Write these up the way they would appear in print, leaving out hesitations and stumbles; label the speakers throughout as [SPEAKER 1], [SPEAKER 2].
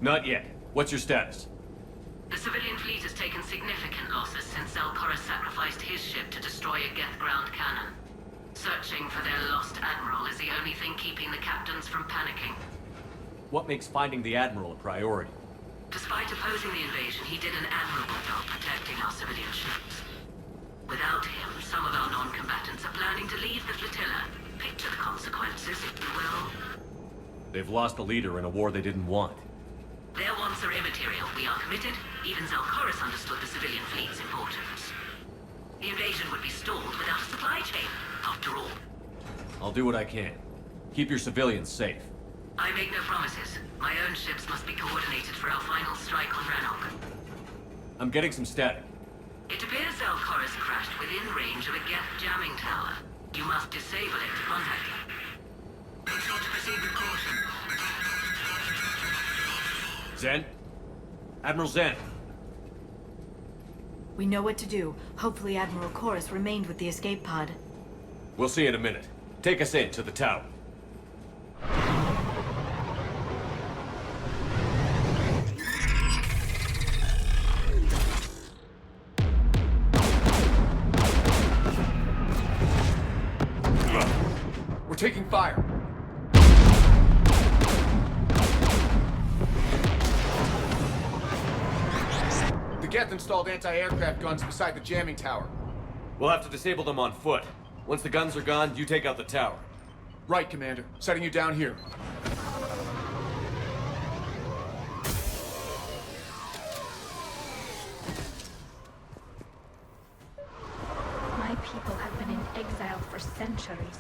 [SPEAKER 1] Not yet. What's your status?
[SPEAKER 2] The civilian fleet has taken significant losses since Zelkorus sacrificed his ship to destroy a Geth ground cannon. Searching for their lost admiral is the only thing keeping the captains from panicking.
[SPEAKER 1] What makes finding the Admiral a priority?
[SPEAKER 2] Despite opposing the invasion, he did an admirable job protecting our civilian ships. Without him, some of our non-combatants are planning to leave the flotilla. Picture the consequences, if you will.
[SPEAKER 1] They've lost a leader in a war they didn't want.
[SPEAKER 2] Their wants are immaterial. We are committed. Even Zelkorus understood the civilian fleet's importance. The invasion would be stalled without a supply chain, after all.
[SPEAKER 1] I'll do what I can. Keep your civilians safe.
[SPEAKER 2] I make no promises. My own ships must be coordinated for our final strike on Rannoch.
[SPEAKER 1] I'm getting some static.
[SPEAKER 2] It appears Zelkorus crashed within range of a Geth jamming tower. You must disable it to contact him. Make sure to proceed with caution.
[SPEAKER 1] Zen? Admiral Zen?
[SPEAKER 3] We know what to do. Hopefully Admiral Chorus remained with the escape pod.
[SPEAKER 1] We'll see in a minute. Take us in to the tower.
[SPEAKER 4] We're taking fire. The Geth installed anti-aircraft guns beside the jamming tower.
[SPEAKER 1] We'll have to disable them on foot. Once the guns are gone, you take out the tower.
[SPEAKER 4] Right, Commander. Setting you down here.
[SPEAKER 5] My people have been in exile for centuries.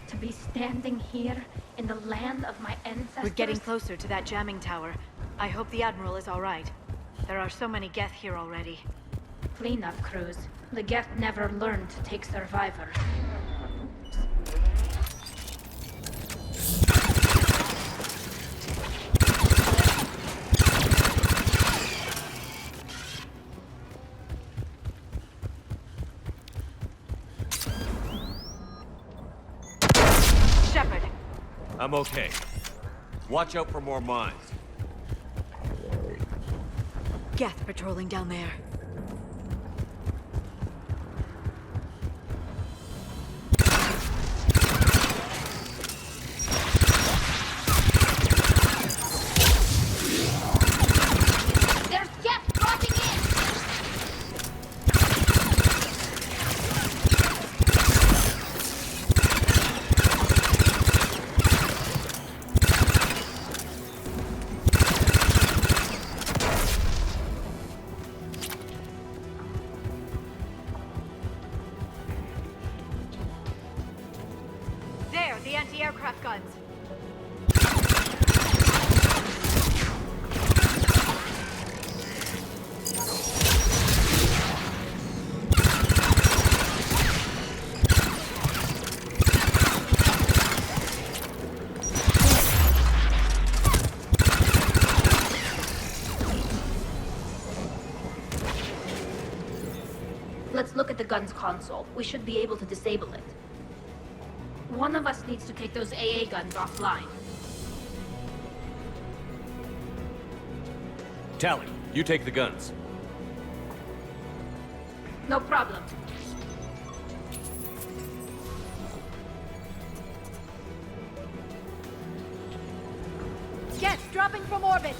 [SPEAKER 5] To be standing here in the land of my ancestors...
[SPEAKER 3] We're getting closer to that jamming tower. I hope the Admiral is all right. There are so many Geth here already.
[SPEAKER 5] Cleanup crews. The Geth never learned to take survivors.
[SPEAKER 3] Shepard!
[SPEAKER 1] I'm okay. Watch out for more mines.
[SPEAKER 3] Geth patrolling down there.
[SPEAKER 5] There's Geth dropping in!
[SPEAKER 3] There, the anti-aircraft guns.
[SPEAKER 5] Let's look at the gun's console. We should be able to disable it. One of us needs to take those AA guns offline.
[SPEAKER 1] Tally, you take the guns.
[SPEAKER 5] No problem.
[SPEAKER 3] Geth dropping from orbit!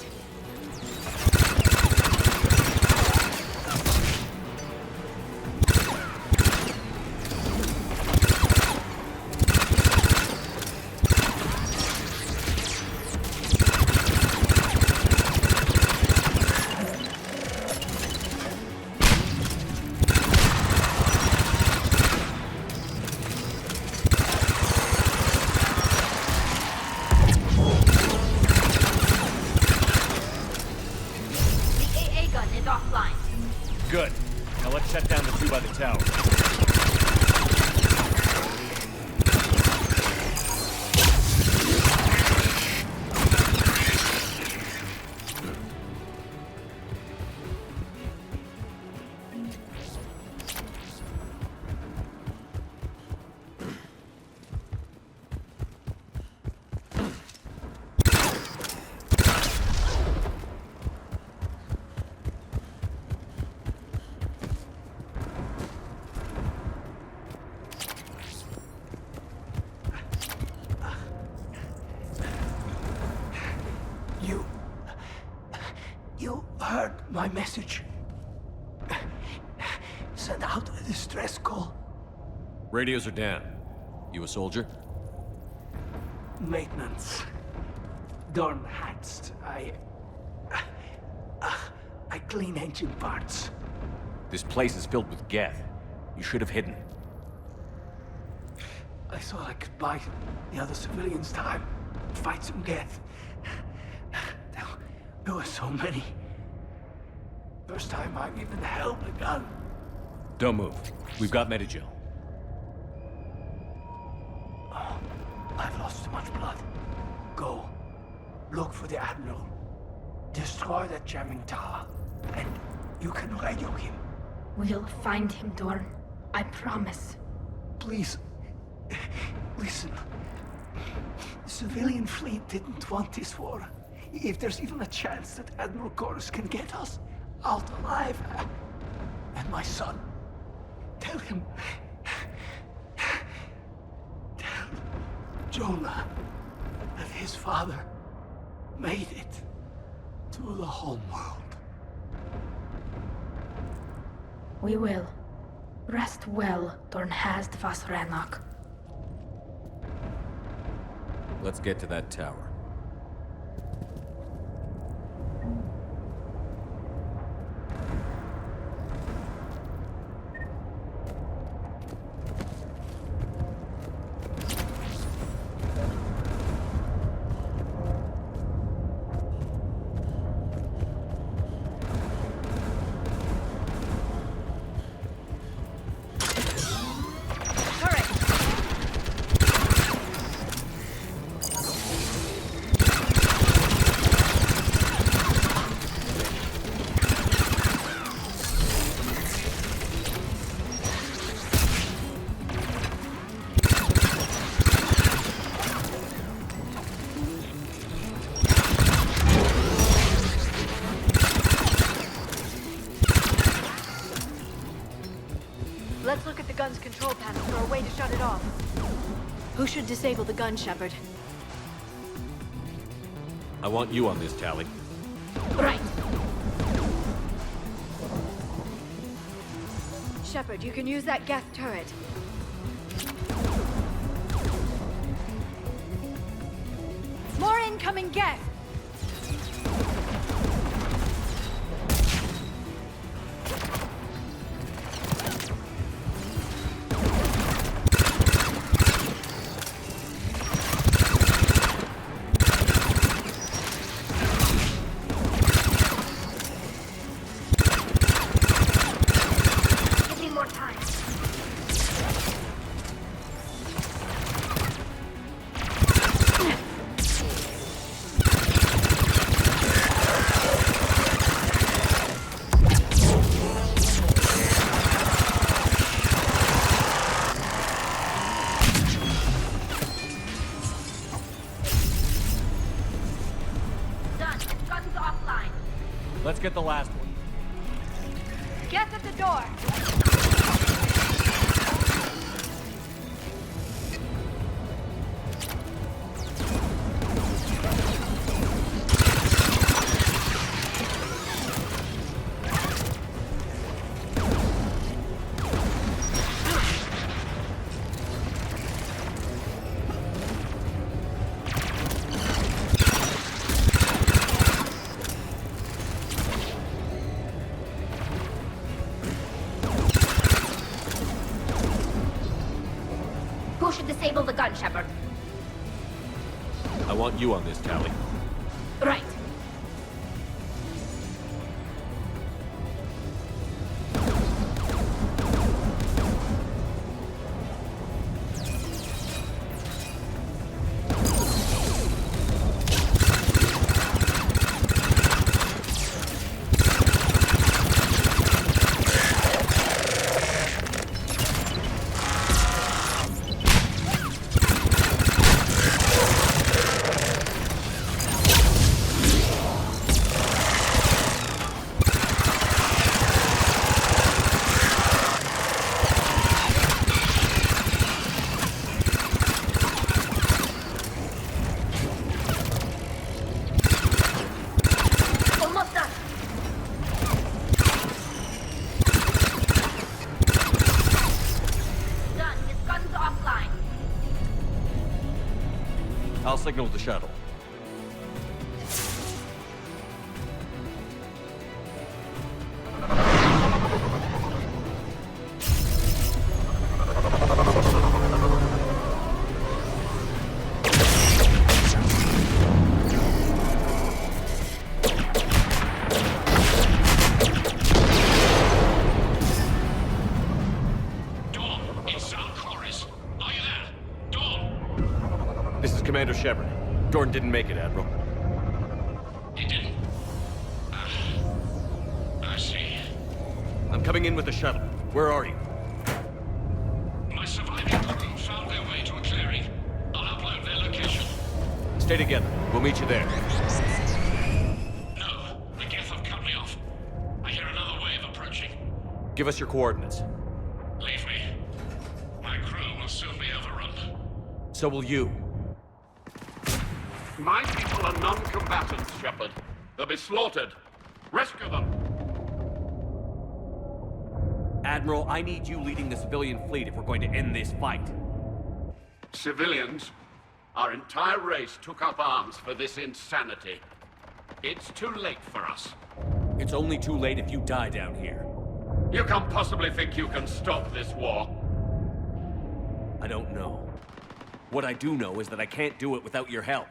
[SPEAKER 1] Good. Now let's shut down the two by the tower.
[SPEAKER 6] My message. Send out a distress call.
[SPEAKER 1] Radios are down. You a soldier?
[SPEAKER 6] Maintenance. Dorn hats. I clean engine parts.
[SPEAKER 1] This place is filled with Geth. You should have hidden.
[SPEAKER 6] I thought I could buy the other civilians time. Fight some Geth. There were so many. First time I've even held a gun.
[SPEAKER 1] Don't move. We've got Medigel.
[SPEAKER 6] Oh, I've lost too much blood. Go. Look for the Admiral. Destroy that jamming tower. And you can radio him.
[SPEAKER 5] We'll find him, Dorn. I promise.
[SPEAKER 6] Please. Listen. The civilian fleet didn't want this war. If there's even a chance that Admiral Chorus can get us out alive. And my son. Tell him. Tell Jonah that his father made it to the home world.
[SPEAKER 5] We will. Rest well, Dornhazd Vasranok.
[SPEAKER 1] Let's get to that tower.
[SPEAKER 3] Let's look at the gun's control panel for a way to shut it off. Who should disable the gun, Shepard?
[SPEAKER 1] I want you on this, Tally.
[SPEAKER 5] Right.
[SPEAKER 3] Shepard, you can use that Geth turret. More incoming Geth!
[SPEAKER 1] Let's get the last one.
[SPEAKER 3] Geth at the door!
[SPEAKER 5] Who should disable the gun, Shepard?
[SPEAKER 1] I want you on this, Tally.
[SPEAKER 5] Right.
[SPEAKER 1] signal the shuttle. Commander Shepard. Gordon didn't make it, Admiral.
[SPEAKER 7] He didn't? I see.
[SPEAKER 1] I'm coming in with the shuttle. Where are you?
[SPEAKER 7] My surviving crew found their way to a clearing. I'll upload their location.
[SPEAKER 1] Stay together. We'll meet you there.
[SPEAKER 7] No, the Geth have cut me off. I hear another wave approaching.
[SPEAKER 1] Give us your coordinates.
[SPEAKER 7] Leave me. My crew will soon be overrun.
[SPEAKER 1] So will you.
[SPEAKER 8] My people are non-combatants, Shepard. They'll be slaughtered. Rescue them!
[SPEAKER 1] Admiral, I need you leading the civilian fleet if we're going to end this fight.
[SPEAKER 8] Civilians, our entire race took up arms for this insanity. It's too late for us.
[SPEAKER 1] It's only too late if you die down here.
[SPEAKER 8] You can't possibly think you can stop this war.
[SPEAKER 1] I don't know. What I do know is that I can't do it without your help.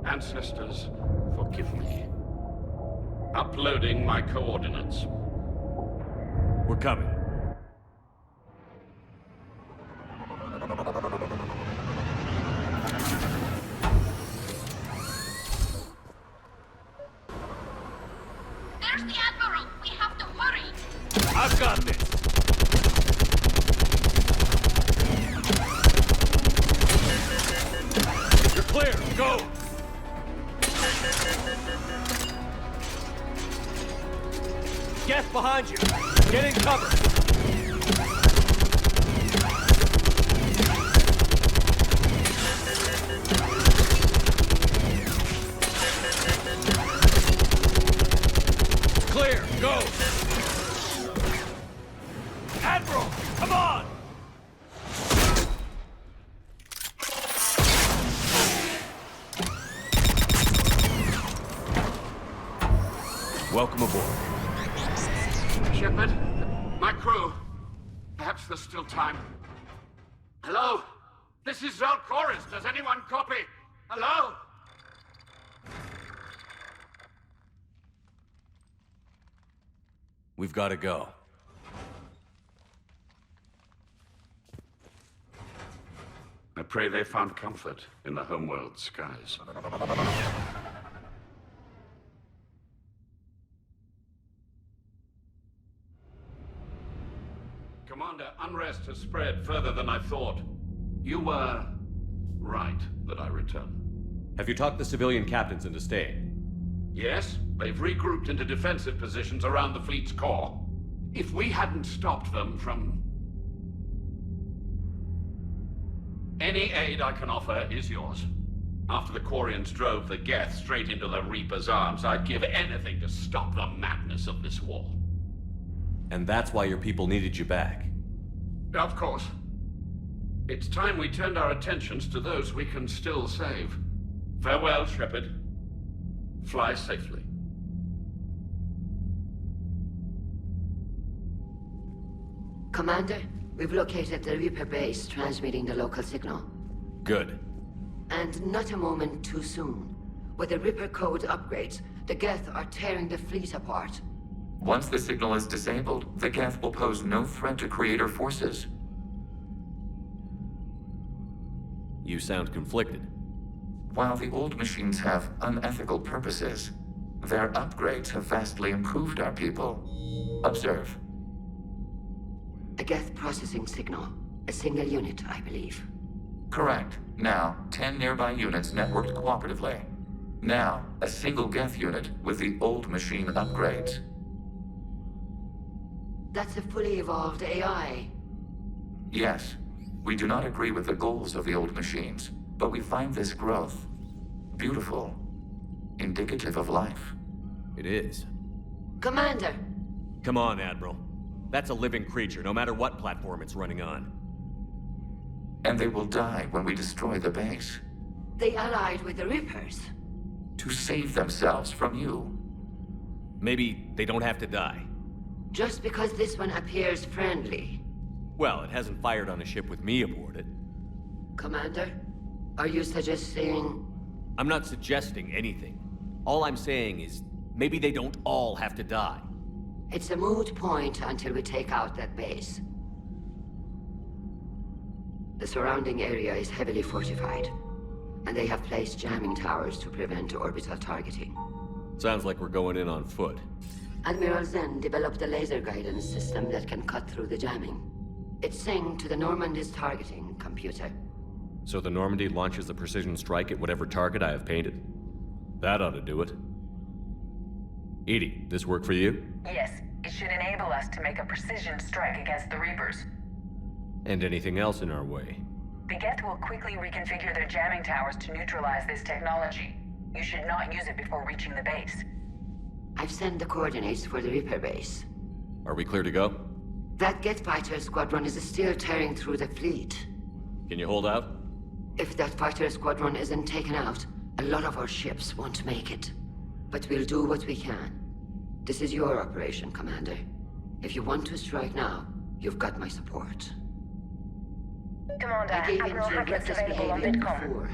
[SPEAKER 8] Ancestors, forgive me. Uploading my coordinates.
[SPEAKER 1] We're coming.
[SPEAKER 5] There's the Admiral! We have to hurry!
[SPEAKER 1] I've got this! You're clear! Go! Geth behind you! Get in cover! Clear! Go! Admiral! Come on! Welcome aboard.
[SPEAKER 8] Shepard, my crew. Perhaps there's still time. Hello? This is Zalcoris. Does anyone copy? Hello?
[SPEAKER 1] We've got to go.
[SPEAKER 8] I pray they found comfort in the homeworld skies. Commander, unrest has spread further than I thought. You were right that I return.
[SPEAKER 1] Have you talked the civilian captains into staying?
[SPEAKER 8] Yes, they've regrouped into defensive positions around the fleet's core. If we hadn't stopped them from... Any aid I can offer is yours. After the Quarians drove the Geth straight into the Reaper's arms, I'd give anything to stop the madness of this war.
[SPEAKER 1] And that's why your people needed you back.
[SPEAKER 8] Of course. It's time we turned our attentions to those we can still save. Farewell, Shepard. Fly safely.
[SPEAKER 2] Commander, we've located the Reaper base transmitting the local signal.
[SPEAKER 1] Good.
[SPEAKER 2] And not a moment too soon. With the Reaper code upgrades, the Geth are tearing the fleet apart.
[SPEAKER 9] Once the signal is disabled, the Geth will pose no threat to Creator forces.
[SPEAKER 1] You sound conflicted.
[SPEAKER 9] While the old machines have unethical purposes, their upgrades have vastly improved our people. Observe.
[SPEAKER 2] A Geth processing signal. A single unit, I believe.
[SPEAKER 9] Correct. Now, 10 nearby units networked cooperatively. Now, a single Geth unit with the old machine upgrades.
[SPEAKER 2] That's a fully evolved AI.
[SPEAKER 9] Yes, we do not agree with the goals of the old machines, but we find this growth beautiful, indicative of life.
[SPEAKER 1] It is.
[SPEAKER 2] Commander!
[SPEAKER 1] Come on, Admiral. That's a living creature, no matter what platform it's running on.
[SPEAKER 9] And they will die when we destroy the base.
[SPEAKER 2] They allied with the Reapers.
[SPEAKER 9] To save themselves from you.
[SPEAKER 1] Maybe they don't have to die.
[SPEAKER 2] Just because this one appears friendly.
[SPEAKER 1] Well, it hasn't fired on a ship with me aboard it.
[SPEAKER 2] Commander, are you suggesting...
[SPEAKER 1] I'm not suggesting anything. All I'm saying is, maybe they don't all have to die.
[SPEAKER 2] It's a moot point until we take out that base. The surrounding area is heavily fortified, and they have placed jamming towers to prevent orbital targeting.
[SPEAKER 1] Sounds like we're going in on foot.
[SPEAKER 2] Admiral Zen developed a laser guidance system that can cut through the jamming. It's synced to the Normandy's targeting computer.
[SPEAKER 1] So the Normandy launches a precision strike at whatever target I have painted? That ought to do it. Edie, this work for you?
[SPEAKER 10] Yes, it should enable us to make a precision strike against the Reapers.
[SPEAKER 1] And anything else in our way?
[SPEAKER 10] The Geth will quickly reconfigure their jamming towers to neutralize this technology. You should not use it before reaching the base.
[SPEAKER 2] I've sent the coordinates for the Reaper base.
[SPEAKER 1] Are we clear to go?
[SPEAKER 2] That Geth fighter squadron is still tearing through the fleet.
[SPEAKER 1] Can you hold out?
[SPEAKER 2] If that fighter squadron isn't taken out, a lot of our ships won't make it. But we'll do what we can. This is your operation, Commander. If you want to strike now, you've got my support.
[SPEAKER 10] Commander,
[SPEAKER 2] I gave in
[SPEAKER 10] Admiral
[SPEAKER 2] to your
[SPEAKER 10] Hackett's
[SPEAKER 2] reckless
[SPEAKER 10] available on
[SPEAKER 2] behavior
[SPEAKER 10] Vidcom.
[SPEAKER 2] before.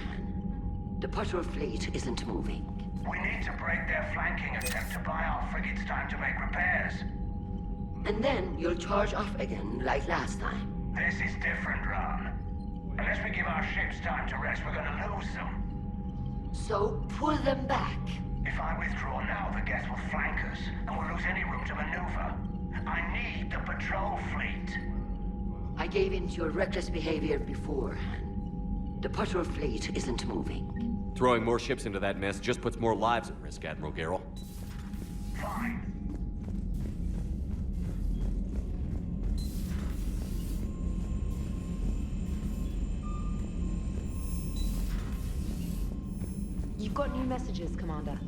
[SPEAKER 2] The patrol fleet isn't moving.
[SPEAKER 11] We need to break their flanking attempt to buy our frigates time to make repairs.
[SPEAKER 2] And then you'll charge off again, like last time.
[SPEAKER 11] This is different, Ron. Unless we give our ships time to rest, we're gonna lose them.
[SPEAKER 2] So, pull them back.
[SPEAKER 11] If I withdraw now, the Geth will flank us, and we'll lose any room to maneuver. I need the patrol fleet.
[SPEAKER 2] I gave in to your reckless behavior beforehand. The patrol fleet isn't moving.
[SPEAKER 1] Throwing more ships into that mess just puts more lives at risk, Admiral Garrel.
[SPEAKER 11] Fine.
[SPEAKER 3] You've got new messages, Commander.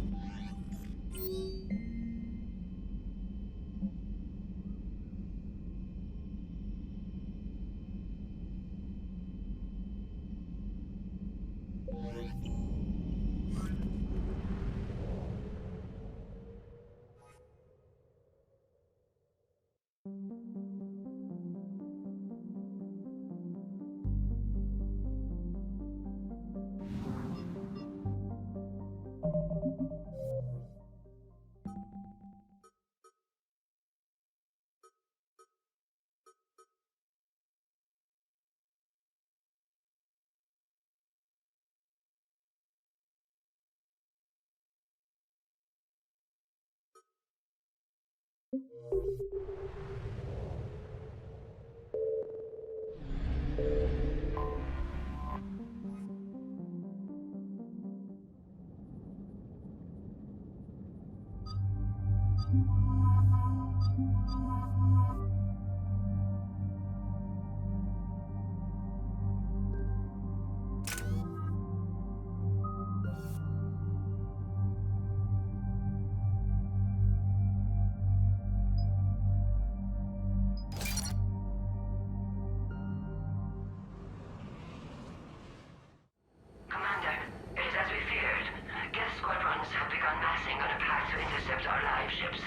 [SPEAKER 2] Commander, it is as we feared. Geth squadrons have begun massing on a path to intercept our live ships.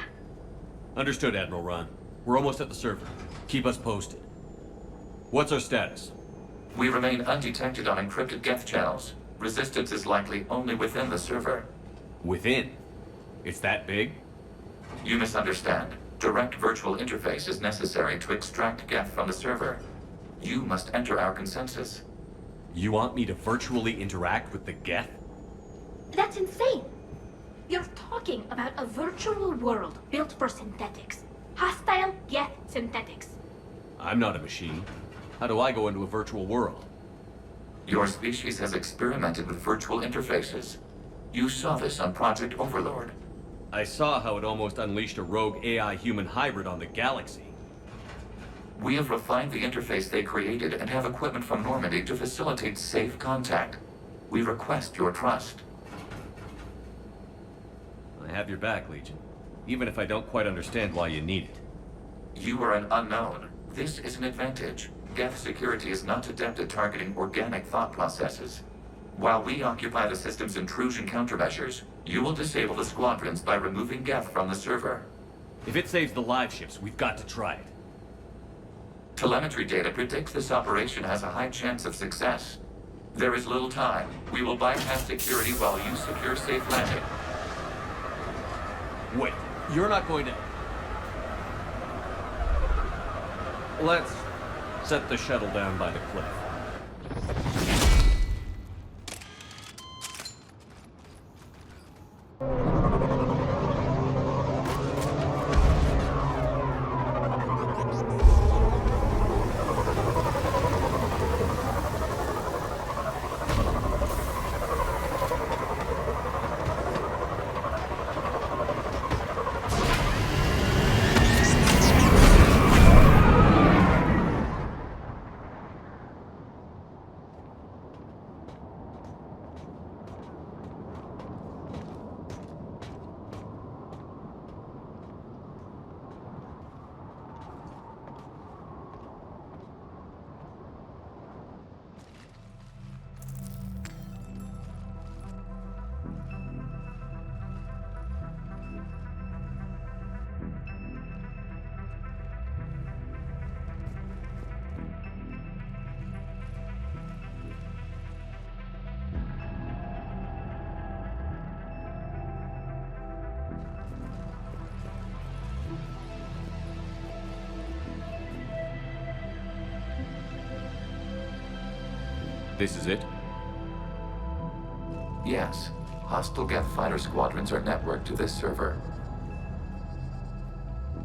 [SPEAKER 1] Understood, Admiral Ron. We're almost at the server. Keep us posted. What's our status?
[SPEAKER 9] We remain undetected on encrypted Geth channels. Resistance is likely only within the server.
[SPEAKER 1] Within? It's that big?
[SPEAKER 9] You misunderstand. Direct virtual interface is necessary to extract Geth from the server. You must enter our consensus.
[SPEAKER 1] You want me to virtually interact with the Geth?
[SPEAKER 5] That's insane! You're talking about a virtual world built for synthetics. Hostile Geth synthetics.
[SPEAKER 1] I'm not a machine. How do I go into a virtual world?
[SPEAKER 9] Your species has experimented with virtual interfaces. You saw this on Project Overlord.
[SPEAKER 1] I saw how it almost unleashed a rogue AI-human hybrid on the galaxy.
[SPEAKER 9] We have refined the interface they created and have equipment from Normandy to facilitate safe contact. We request your trust.
[SPEAKER 1] I have your back, Legion. Even if I don't quite understand why you need it.
[SPEAKER 9] You are an unknown. This is an advantage. Geth security is not adept at targeting organic thought processes. While we occupy the system's intrusion countermeasures, you will disable the squadrons by removing Geth from the server.
[SPEAKER 1] If it saves the live ships, we've got to try it.
[SPEAKER 9] Telemetry data predicts this operation has a high chance of success. There is little time. We will bypass security while you secure safe landing.
[SPEAKER 1] Wait, you're not going to... Let's set the shuttle down by the cliff. This is it?
[SPEAKER 9] Yes. Hostile Geth fighter squadrons are networked to this server.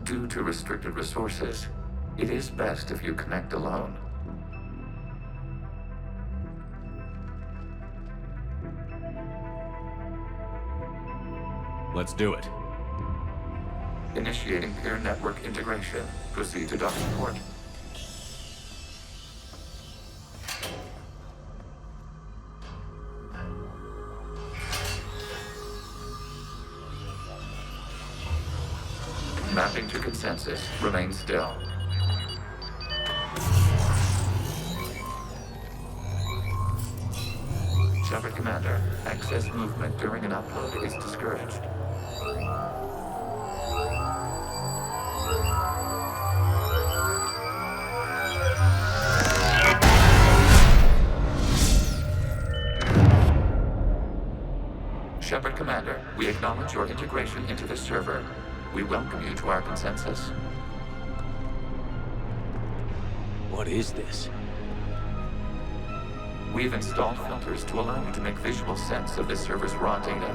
[SPEAKER 9] Due to restricted resources, it is best if you connect alone.
[SPEAKER 1] Let's do it.
[SPEAKER 9] Initiating peer network integration. Proceed to docking port. Mapping to consensus. Remain still. Shepard Commander, excess movement during an upload is discouraged. Shepard Commander, we acknowledge your integration into the server. We welcome you to our consensus.
[SPEAKER 1] What is this?
[SPEAKER 9] We've installed filters to allow you to make visual sense of this server's raw data.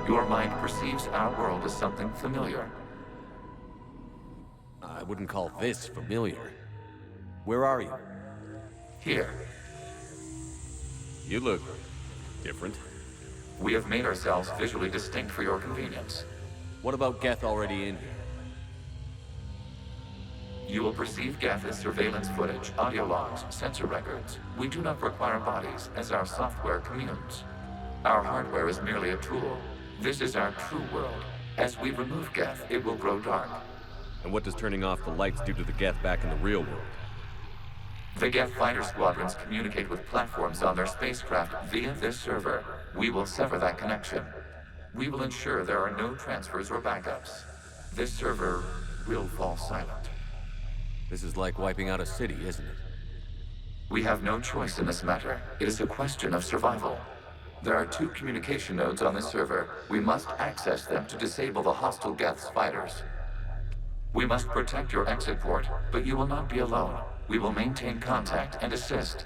[SPEAKER 9] Your mind perceives our world as something familiar.
[SPEAKER 1] I wouldn't call this familiar. Where are you?
[SPEAKER 9] Here,
[SPEAKER 1] You look different.
[SPEAKER 9] we have made ourselves visually distinct for your convenience.
[SPEAKER 1] What about Geth already in here?
[SPEAKER 9] You will perceive Geth as surveillance footage, audio logs, sensor records. We do not require bodies, as our software communes. Our hardware is merely a tool. This is our true world. As we remove Geth, it will grow dark.
[SPEAKER 1] And what does turning off the lights do to the Geth back in the real world?
[SPEAKER 9] The Geth fighter squadrons communicate with platforms on their spacecraft via this server. We will sever that connection. We will ensure there are no transfers or backups. This server will fall silent.
[SPEAKER 1] This is like wiping out a city, isn't it?
[SPEAKER 9] We have no choice in this matter. It is a question of survival. There are 2 communication nodes on this server. We must access them to disable the hostile Geth's fighters. We must protect your exit port, but you will not be alone. We will maintain contact and assist.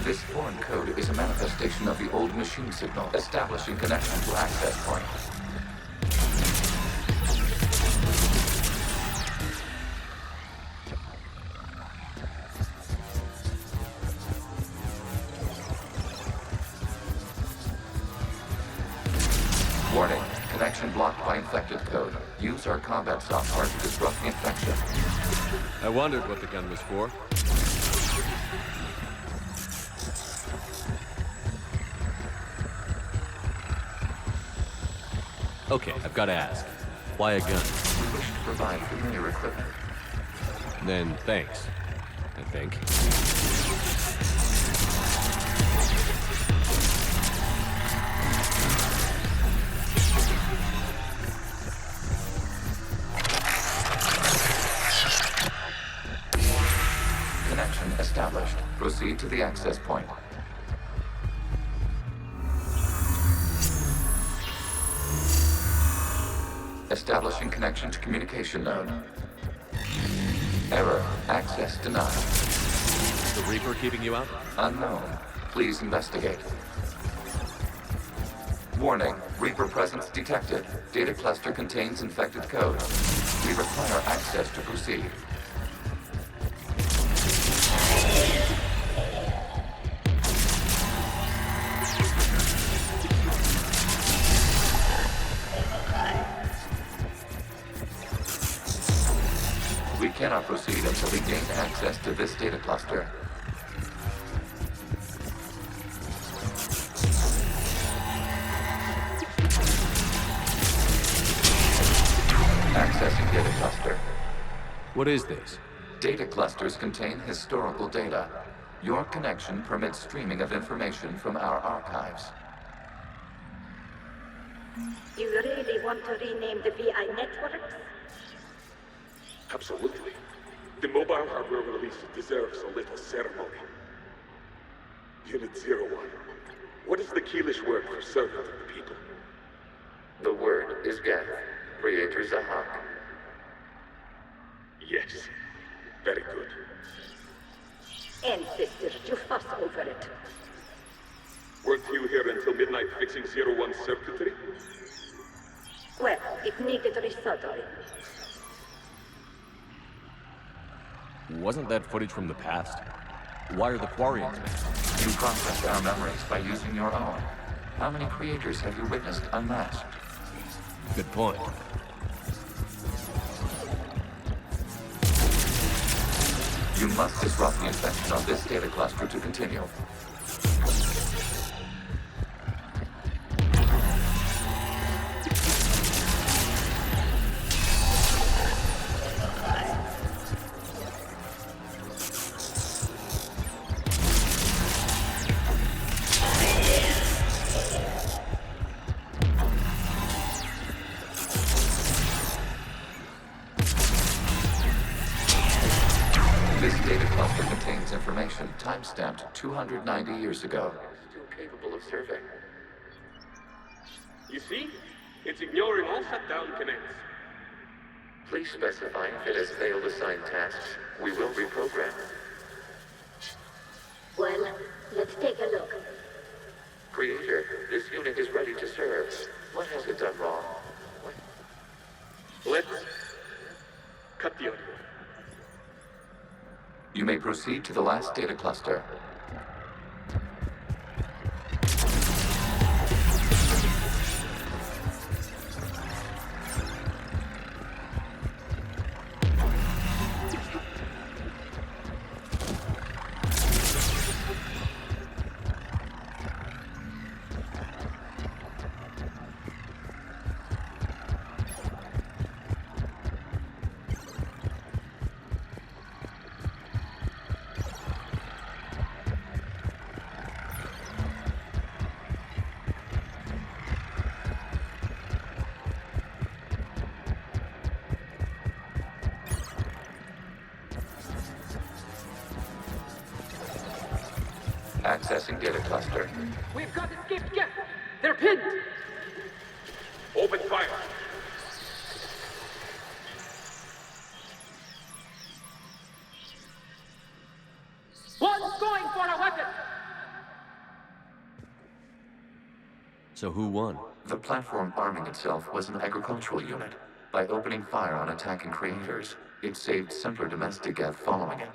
[SPEAKER 9] This foreign code is a manifestation of the old machine signal, establishing connection to access point. Warning, connection blocked by infected code. Use our combat software to disrupt the infection.
[SPEAKER 1] I wondered what the gun was for. Okay, I've got to ask. Why a gun?
[SPEAKER 9] We wish to provide familiar equipment.
[SPEAKER 1] Then thanks, I think.
[SPEAKER 9] Connection established. Proceed to the access point. Establishing connection to communication node. Error. Access denied.
[SPEAKER 1] The Reaper keeping you out?
[SPEAKER 9] Unknown. Please investigate. Warning. Reaper presence detected. Data cluster contains infected code. We require access to proceed. We cannot proceed until we gain access to this data cluster. Accessing data cluster.
[SPEAKER 1] What is this?
[SPEAKER 9] Data clusters contain historical data. Your connection permits streaming of information from our archives.
[SPEAKER 5] You really want to rename the VI networks?
[SPEAKER 12] Absolutely. The mobile hardware release deserves a little ceremony. Unit 01. What is the Keelish word for servant of the people?
[SPEAKER 9] The word is Geth, Creator Zahak.
[SPEAKER 12] Yes. Very good.
[SPEAKER 5] Ancestors, you fuss over it.
[SPEAKER 12] Weren't you here until midnight fixing 01's circuitry?
[SPEAKER 5] Well, it needed resoldering.
[SPEAKER 1] Wasn't that footage from the past? Why are the Quarians mad?
[SPEAKER 9] You process our memories by using your own. How many creators have you witnessed unmasked?
[SPEAKER 1] Good point.
[SPEAKER 9] You must disrupt the infection of this data cluster to continue. This data cluster contains information time-stamped 290 years ago. Still capable of serving.
[SPEAKER 12] You see? It's ignoring all shutdown connects.
[SPEAKER 9] Please specify if it has failed assigned tasks. We will reprogram.
[SPEAKER 5] Well, let's take a look.
[SPEAKER 9] Creator, this unit is ready to serve. What has it done wrong?
[SPEAKER 12] Let's cut the audio.
[SPEAKER 9] You may proceed to the last data cluster. Accessing data cluster.
[SPEAKER 13] We've got escaped Geth! They're pinned!
[SPEAKER 12] Open fire!
[SPEAKER 13] One's going for a weapon!
[SPEAKER 1] So who won?
[SPEAKER 9] The platform arming itself was an agricultural unit. By opening fire on attacking creators, it saved simpler domestic Geth following it.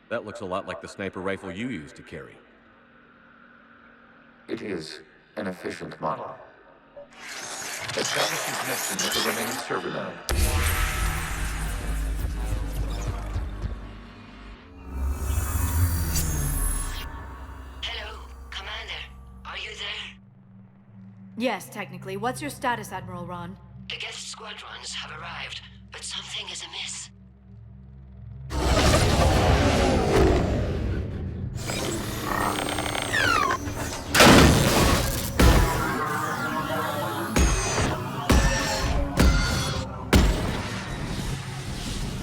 [SPEAKER 1] That looks a lot like the sniper rifle you used to carry.
[SPEAKER 9] It is an efficient model. Establishing connection with the remaining server node.
[SPEAKER 2] Hello, Commander. Are you there?
[SPEAKER 3] Yes, technically. What's your status, Admiral Ron?
[SPEAKER 2] The Geth squadrons have arrived, but something is amiss.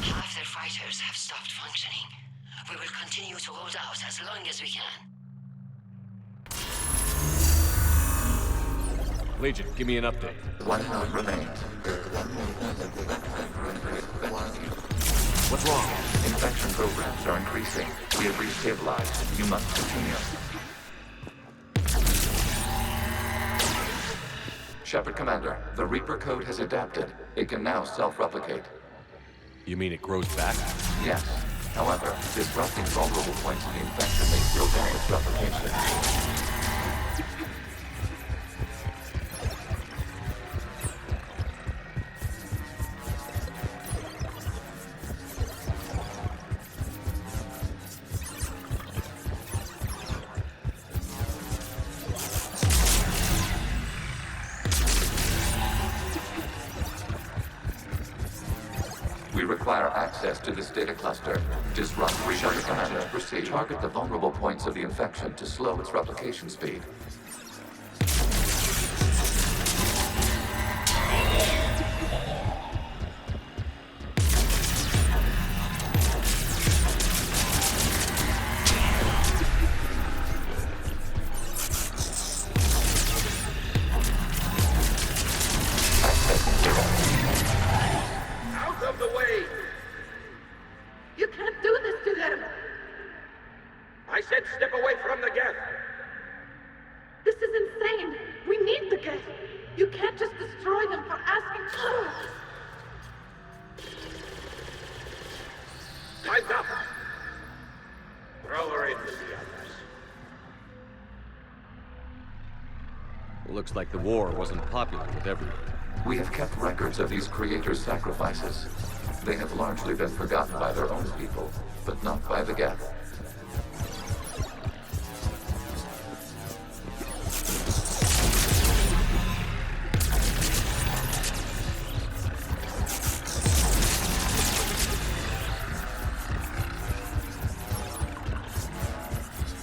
[SPEAKER 2] Half their fighters have stopped functioning. We will continue to hold out as long as we can.
[SPEAKER 1] Legion, give me an update.
[SPEAKER 9] One node remains.
[SPEAKER 1] What's wrong?
[SPEAKER 9] Infection programs are increasing. We have restabilized. You must continue. Shepard Commander, the Reaper code has adapted. It can now self-replicate.
[SPEAKER 1] You mean it grows back?
[SPEAKER 9] Yes. However, disrupting vulnerable points of the infection may slow down its replication. We require access to this data cluster. Disrupt Shepard Commander. Proceed. Target the vulnerable points of the infection to slow its replication speed.
[SPEAKER 11] Out of the way!
[SPEAKER 13] You can't do this to them!
[SPEAKER 11] I said step away from the Geth!
[SPEAKER 13] This is insane! We need the Geth! You can't just destroy them for asking for it!
[SPEAKER 11] Time's up! Throw her in with the others.
[SPEAKER 1] Looks like the war wasn't popular with everyone.
[SPEAKER 9] We have kept records of these creators' sacrifices. They have largely been forgotten by their own people, but not by the Geth.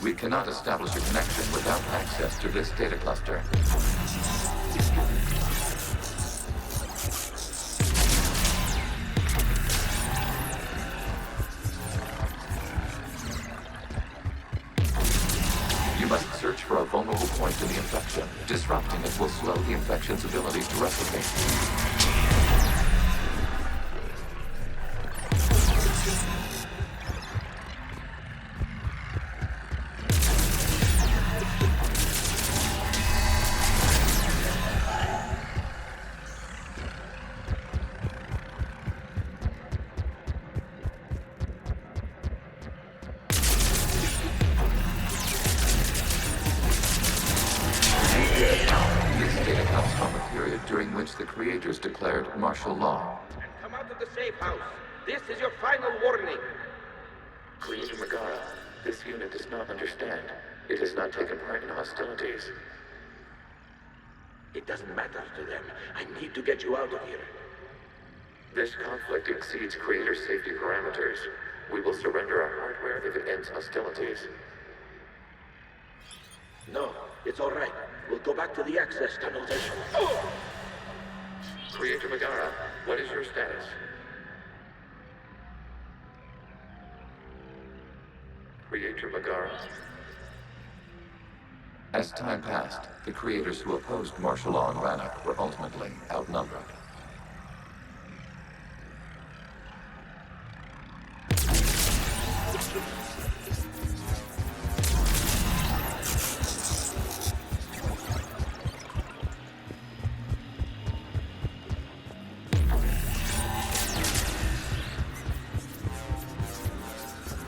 [SPEAKER 9] We cannot establish a connection without access to this data cluster. You must search for a vulnerable point in the infection. Disrupting it will slow the infection's ability to replicate. This data comes from a period during which the creators declared martial law.
[SPEAKER 11] And come out of the safe house. This is your final warning.
[SPEAKER 9] Creator Megara, this unit does not understand. It has not taken part in hostilities.
[SPEAKER 11] It doesn't matter to them. I need to get you out of here.
[SPEAKER 9] This conflict exceeds Creator's safety parameters. We will surrender our hardware if it ends hostilities.
[SPEAKER 11] No, it's all right. We'll go back to the access tunnels and... Oh!
[SPEAKER 9] Creator Megara, what is your status? Creator Megara. As time passed, the creators who opposed martial law in Rannoch were ultimately outnumbered.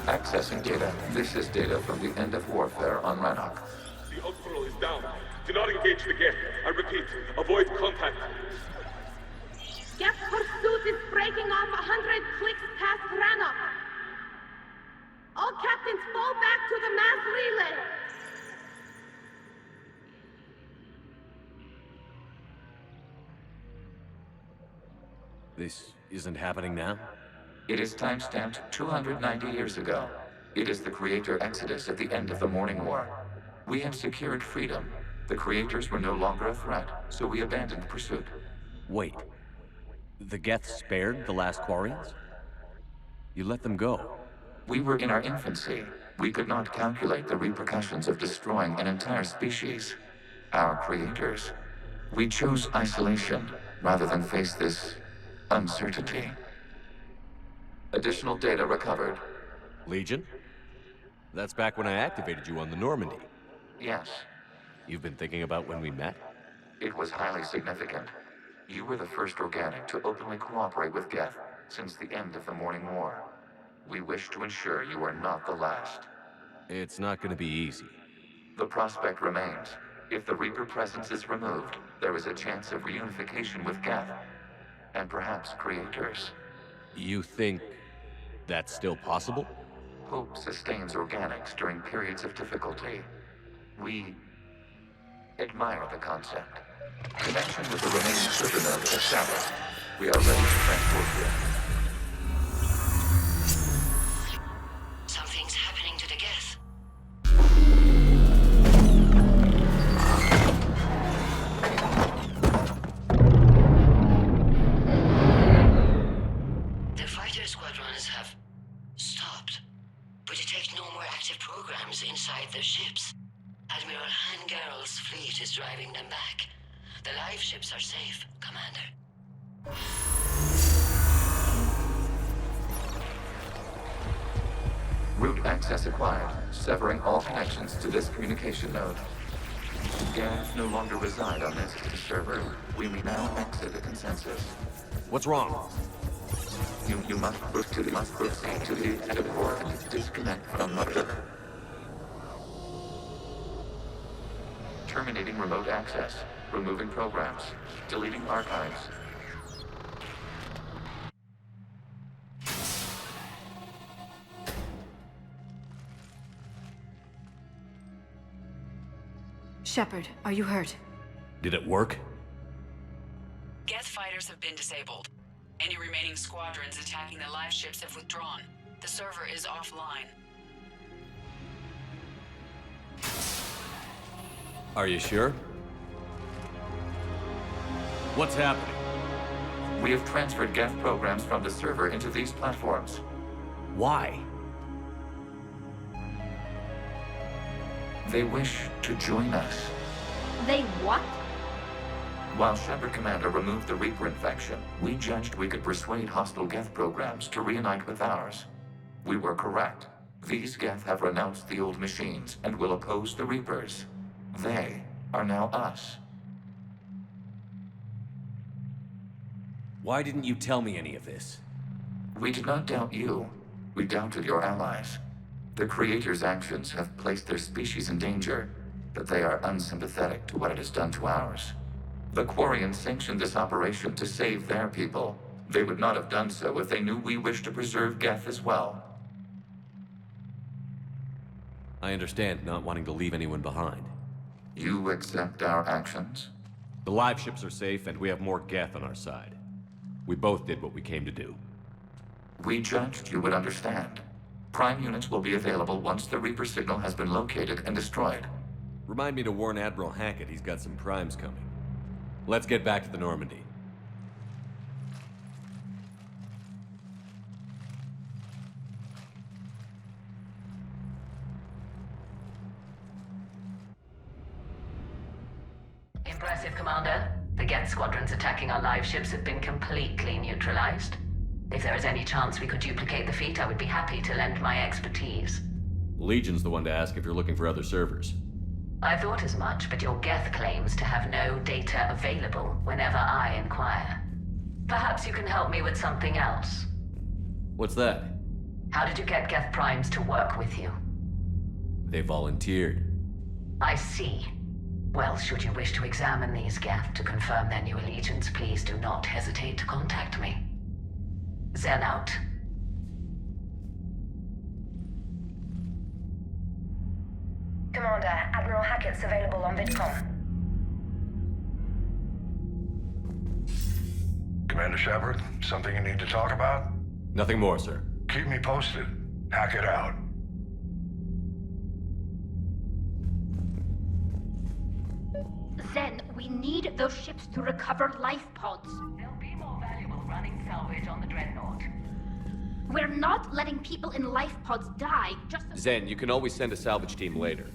[SPEAKER 9] Accessing data. This is data from the end of warfare on Rannoch.
[SPEAKER 12] The Outflow is down. Do not engage the Geth. I repeat, avoid contact.
[SPEAKER 13] Geth pursuit is breaking off 100 clicks past Rannoch. All captains fall back to the mass relay.
[SPEAKER 1] This isn't happening now?
[SPEAKER 9] It is timestamped 290 years ago. It is the Creator Exodus at the end of the Morning War. We had secured freedom. The Creators were no longer a threat, so we abandoned pursuit.
[SPEAKER 1] Wait. The Geth spared the last Quarians? You let them go?
[SPEAKER 9] We were in our infancy. We could not calculate the repercussions of destroying an entire species. Our creators. We chose isolation rather than face this uncertainty. Additional data recovered.
[SPEAKER 1] Legion? That's back when I activated you on the Normandy.
[SPEAKER 9] Yes.
[SPEAKER 1] You've been thinking about when we met?
[SPEAKER 9] It was highly significant. You were the first organic to openly cooperate with Geth since the end of the Morning War. We wish to ensure you are not the last.
[SPEAKER 1] It's not going to be easy.
[SPEAKER 9] The prospect remains. If the Reaper presence is removed, there is a chance of reunification with Geth. And perhaps creators.
[SPEAKER 1] You think that's still possible?
[SPEAKER 9] Hope sustains organics during periods of difficulty. We admire the concept. Connection with the remaining server node is established. We are ready to transport you.
[SPEAKER 2] Something's happening to the Geth. The fighter squadrons have stopped. We detect no more active programs inside their ships. Admiral Hangarl's fleet is driving them back. The live ships are safe, Commander.
[SPEAKER 9] Route access acquired, severing all connections to this communication node. Geth no longer reside on this server. We may now exit the consensus.
[SPEAKER 1] What's wrong?
[SPEAKER 9] You must proceed to the edit port and disconnect from mother. Terminating remote access. Removing programs. Deleting archives.
[SPEAKER 3] Shepard, are you hurt?
[SPEAKER 1] Did it work?
[SPEAKER 14] Geth fighters have been disabled. Any remaining squadrons attacking the live ships have withdrawn. The server is offline.
[SPEAKER 1] Are you sure? What's happening?
[SPEAKER 9] We have transferred Geth programs from the server into these platforms.
[SPEAKER 1] Why?
[SPEAKER 9] They wish to join us.
[SPEAKER 5] They what?
[SPEAKER 9] While Shepard Commander removed the Reaper infection, we judged we could persuade hostile Geth programs to reunite with ours. We were correct. These Geth have renounced the old machines and will oppose the Reapers. They are now us.
[SPEAKER 1] Why didn't you tell me any of this?
[SPEAKER 9] We did not doubt you. We doubted your allies. The Creator's actions have placed their species in danger, but they are unsympathetic to what it has done to ours. The Quarians sanctioned this operation to save their people. They would not have done so if they knew we wished to preserve Geth as well.
[SPEAKER 1] I understand not wanting to leave anyone behind.
[SPEAKER 9] You accept our actions?
[SPEAKER 1] The live ships are safe, and we have more Geth on our side. We both did what we came to do.
[SPEAKER 9] We judged you would understand. Prime units will be available once the Reaper signal has been located and destroyed.
[SPEAKER 1] Remind me to warn Admiral Hackett he's got some primes coming. Let's get back to the Normandy.
[SPEAKER 2] Impressive, Commander. The Geth squadrons attacking our live ships have been completely neutralized. If there is any chance we could duplicate the feat, I would be happy to lend my expertise.
[SPEAKER 1] Legion's the one to ask if you're looking for other servers.
[SPEAKER 2] I thought as much, but your Geth claims to have no data available whenever I inquire. Perhaps you can help me with something else.
[SPEAKER 1] What's that?
[SPEAKER 2] How did you get Geth primes to work with you?
[SPEAKER 1] They volunteered.
[SPEAKER 2] I see. Well, should you wish to examine these Geth to confirm their new allegiance, please do not hesitate to contact me. Zen out.
[SPEAKER 10] Commander, Admiral Hackett's available on VidCom.
[SPEAKER 11] Commander Shepard, something you need to talk about?
[SPEAKER 1] Nothing more, sir.
[SPEAKER 11] Keep me posted. Hack it out.
[SPEAKER 5] Zen, we need those ships to recover life pods.
[SPEAKER 10] They'll be more valuable running salvage on the Dreadnought.
[SPEAKER 5] We're not letting people in life pods die, just so—
[SPEAKER 1] Zen, you can always send a salvage team later.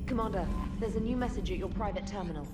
[SPEAKER 3] Commander, there's a new message at your private terminal.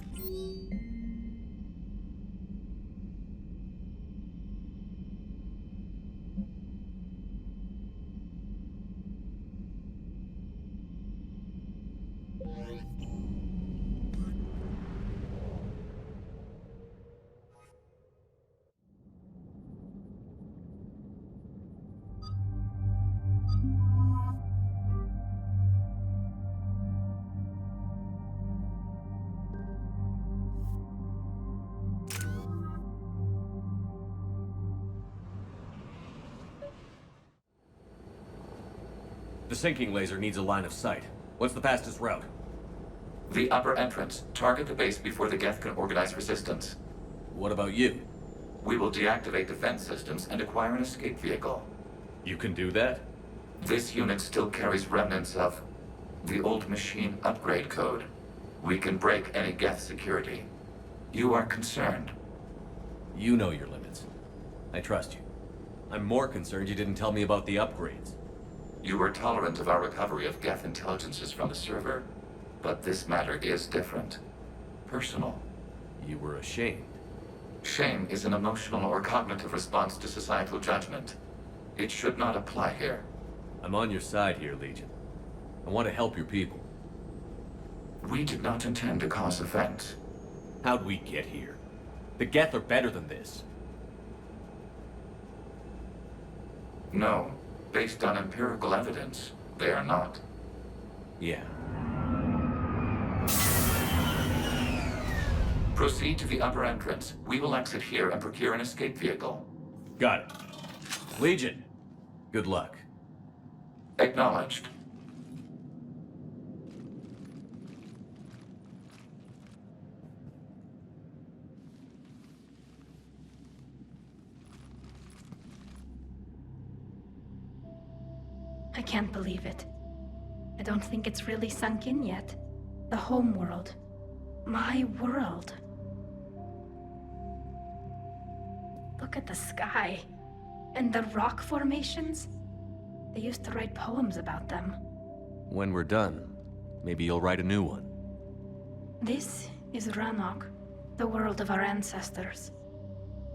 [SPEAKER 1] The sinking laser needs a line of sight. What's the fastest route?
[SPEAKER 9] The upper entrance. Target the base before the Geth can organize resistance.
[SPEAKER 1] What about you?
[SPEAKER 9] We will deactivate defense systems and acquire an escape vehicle.
[SPEAKER 1] You can do that?
[SPEAKER 9] This unit still carries remnants of the old machine upgrade code. We can break any Geth security. You are concerned.
[SPEAKER 1] You know your limits. I trust you. I'm more concerned you didn't tell me about the upgrades.
[SPEAKER 9] You were tolerant of our recovery of Geth intelligences from the server, but this matter is different. Personal.
[SPEAKER 1] You were ashamed.
[SPEAKER 9] Shame is an emotional or cognitive response to societal judgment. It should not apply here.
[SPEAKER 1] I'm on your side here, Legion. I want to help your people.
[SPEAKER 9] We did not intend to cause offense.
[SPEAKER 1] How'd we get here? The Geth are better than this.
[SPEAKER 9] No. Based on empirical evidence, they are not.
[SPEAKER 1] Yeah.
[SPEAKER 9] Proceed to the upper entrance. We will exit here and procure an escape vehicle.
[SPEAKER 1] Got it. Legion, good luck.
[SPEAKER 9] Acknowledged.
[SPEAKER 5] I can't believe it. I don't think it's really sunk in yet. The home world. My world. Look at the sky. And the rock formations. They used to write poems about them.
[SPEAKER 1] When we're done, maybe you'll write a new one.
[SPEAKER 5] This is Ranok, the world of our ancestors.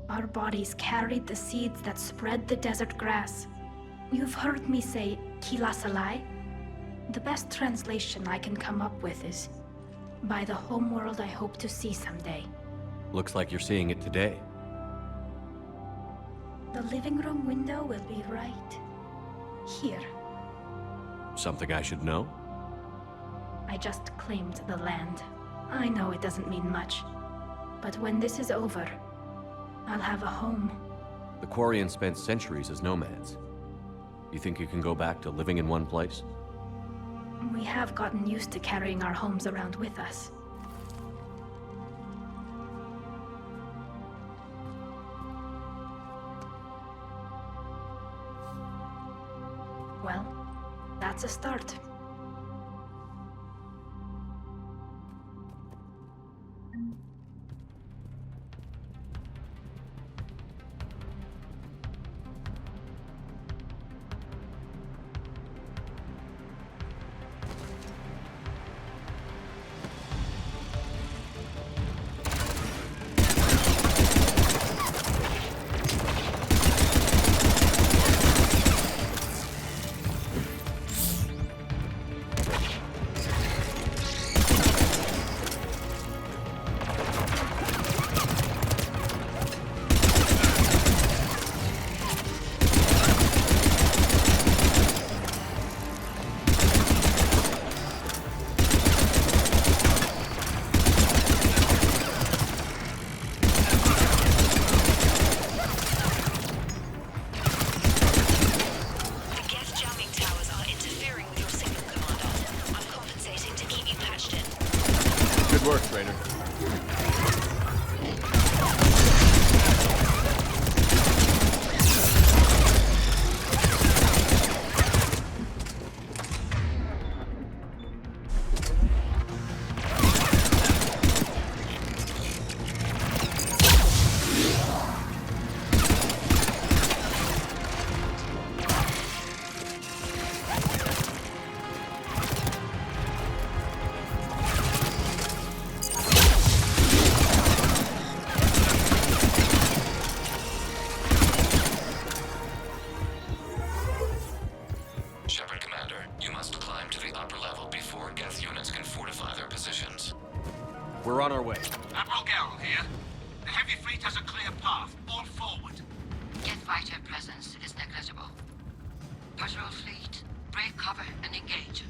[SPEAKER 5] Our bodies carried the seeds that spread the desert grass. You've heard me say Keelah. The best translation I can come up with is, by the homeworld I hope to see someday.
[SPEAKER 1] Looks like you're seeing it today.
[SPEAKER 5] The living room window will be right here.
[SPEAKER 1] Something I should know?
[SPEAKER 5] I just claimed the land. I know it doesn't mean much, but when this is over, I'll have a home.
[SPEAKER 1] The Quarians spent centuries as nomads. You think you can go back to living in one place?
[SPEAKER 5] We have gotten used to carrying our homes around with us. Well, that's a start.
[SPEAKER 1] work, Trader.
[SPEAKER 9] Shepard Commander, you must climb to the upper level before Geth units can fortify their positions.
[SPEAKER 1] We're on our way.
[SPEAKER 11] Admiral Garrel here. The heavy fleet has a clear path. All forward.
[SPEAKER 2] Jet fighter presence is negligible. Patrol fleet, break cover and engage.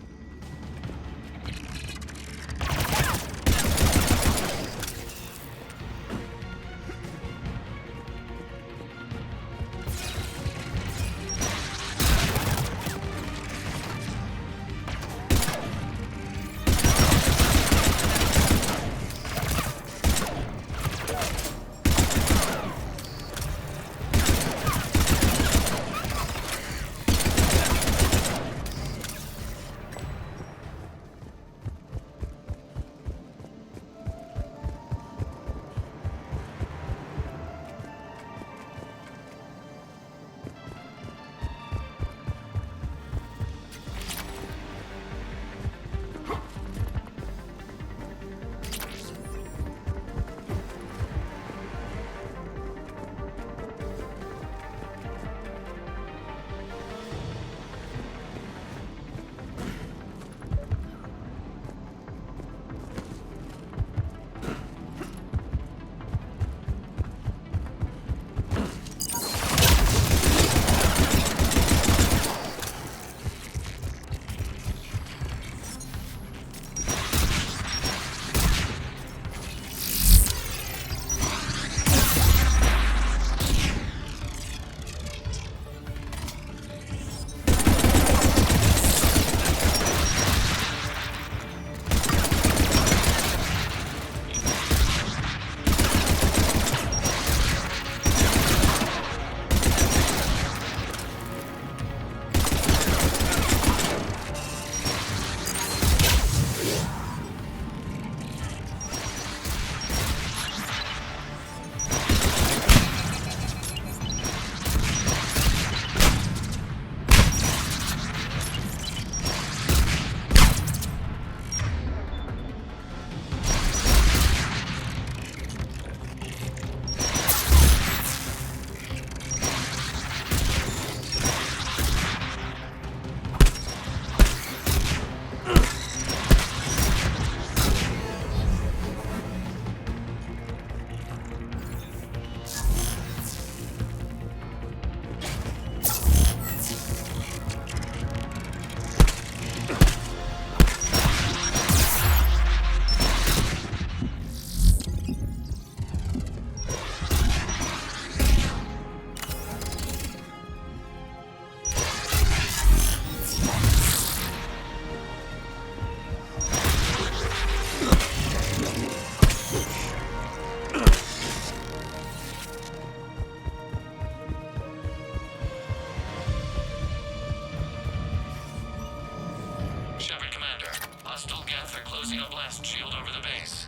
[SPEAKER 9] Closing a blast shield over the base.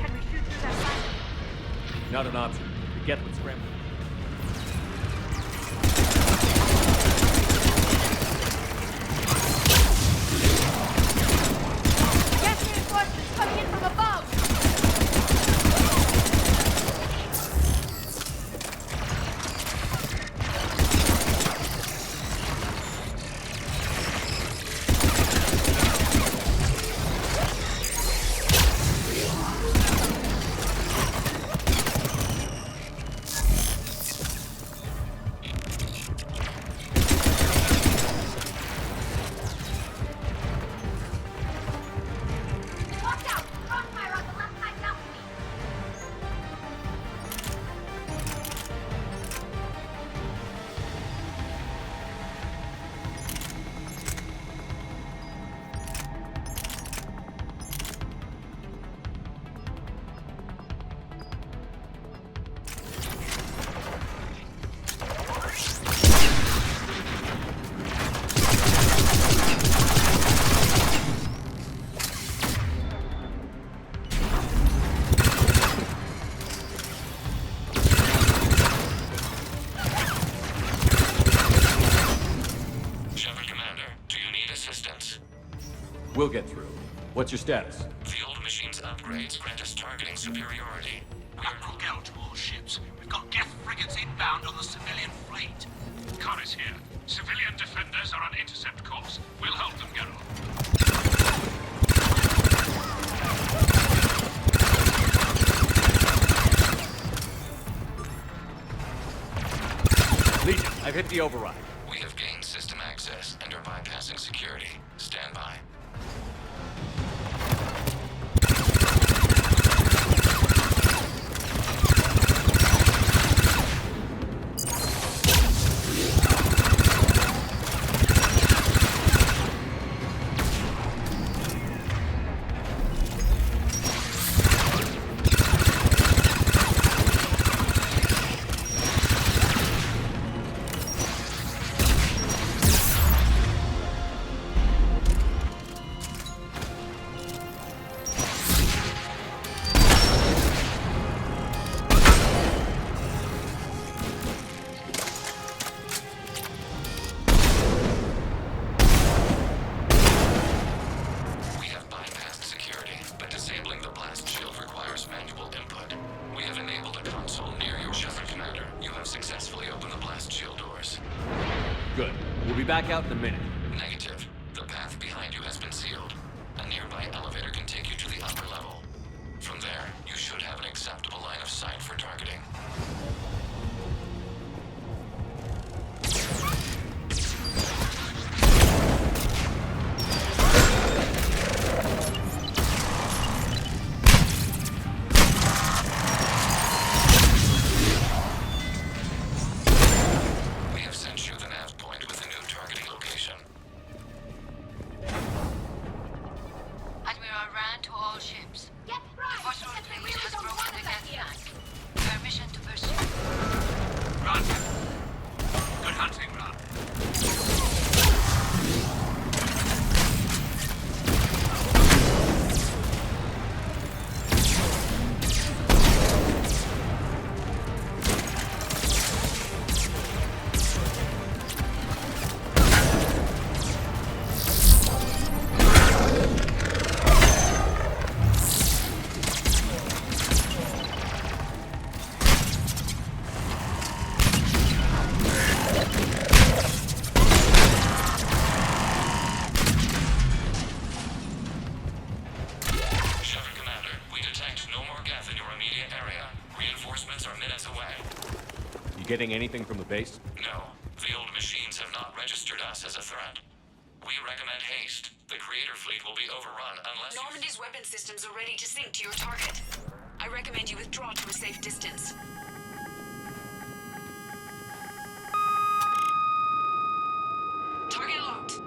[SPEAKER 3] Can we shoot through that line?
[SPEAKER 1] Not an option. The Geth would scramble.
[SPEAKER 3] Geth reinforcements coming in from above!
[SPEAKER 1] We'll get through. What's your status?
[SPEAKER 9] The old machine's upgrades grant us targeting superiority.
[SPEAKER 7] Admiral Gell to all ships. We've got Geth frigates inbound on the civilian fleet. Khan is here. Civilian defenders are on intercept course. We'll help them get on.
[SPEAKER 1] Legion, I've hit the override.
[SPEAKER 9] We have gained system access and are bypassing security. Stand by.
[SPEAKER 1] Good. We'll be back out in a minute.
[SPEAKER 9] Negative. The path behind you has been sealed. A nearby elevator can take you to the upper level. From there, you should have an acceptable line of sight for targeting.
[SPEAKER 1] Getting anything from the base?
[SPEAKER 9] No. The old machines have not registered us as a threat. We recommend haste. The Creator fleet will be overrun unless
[SPEAKER 14] Normandy's weapon systems are ready to sink to your target. I recommend you withdraw to a safe distance. Target locked.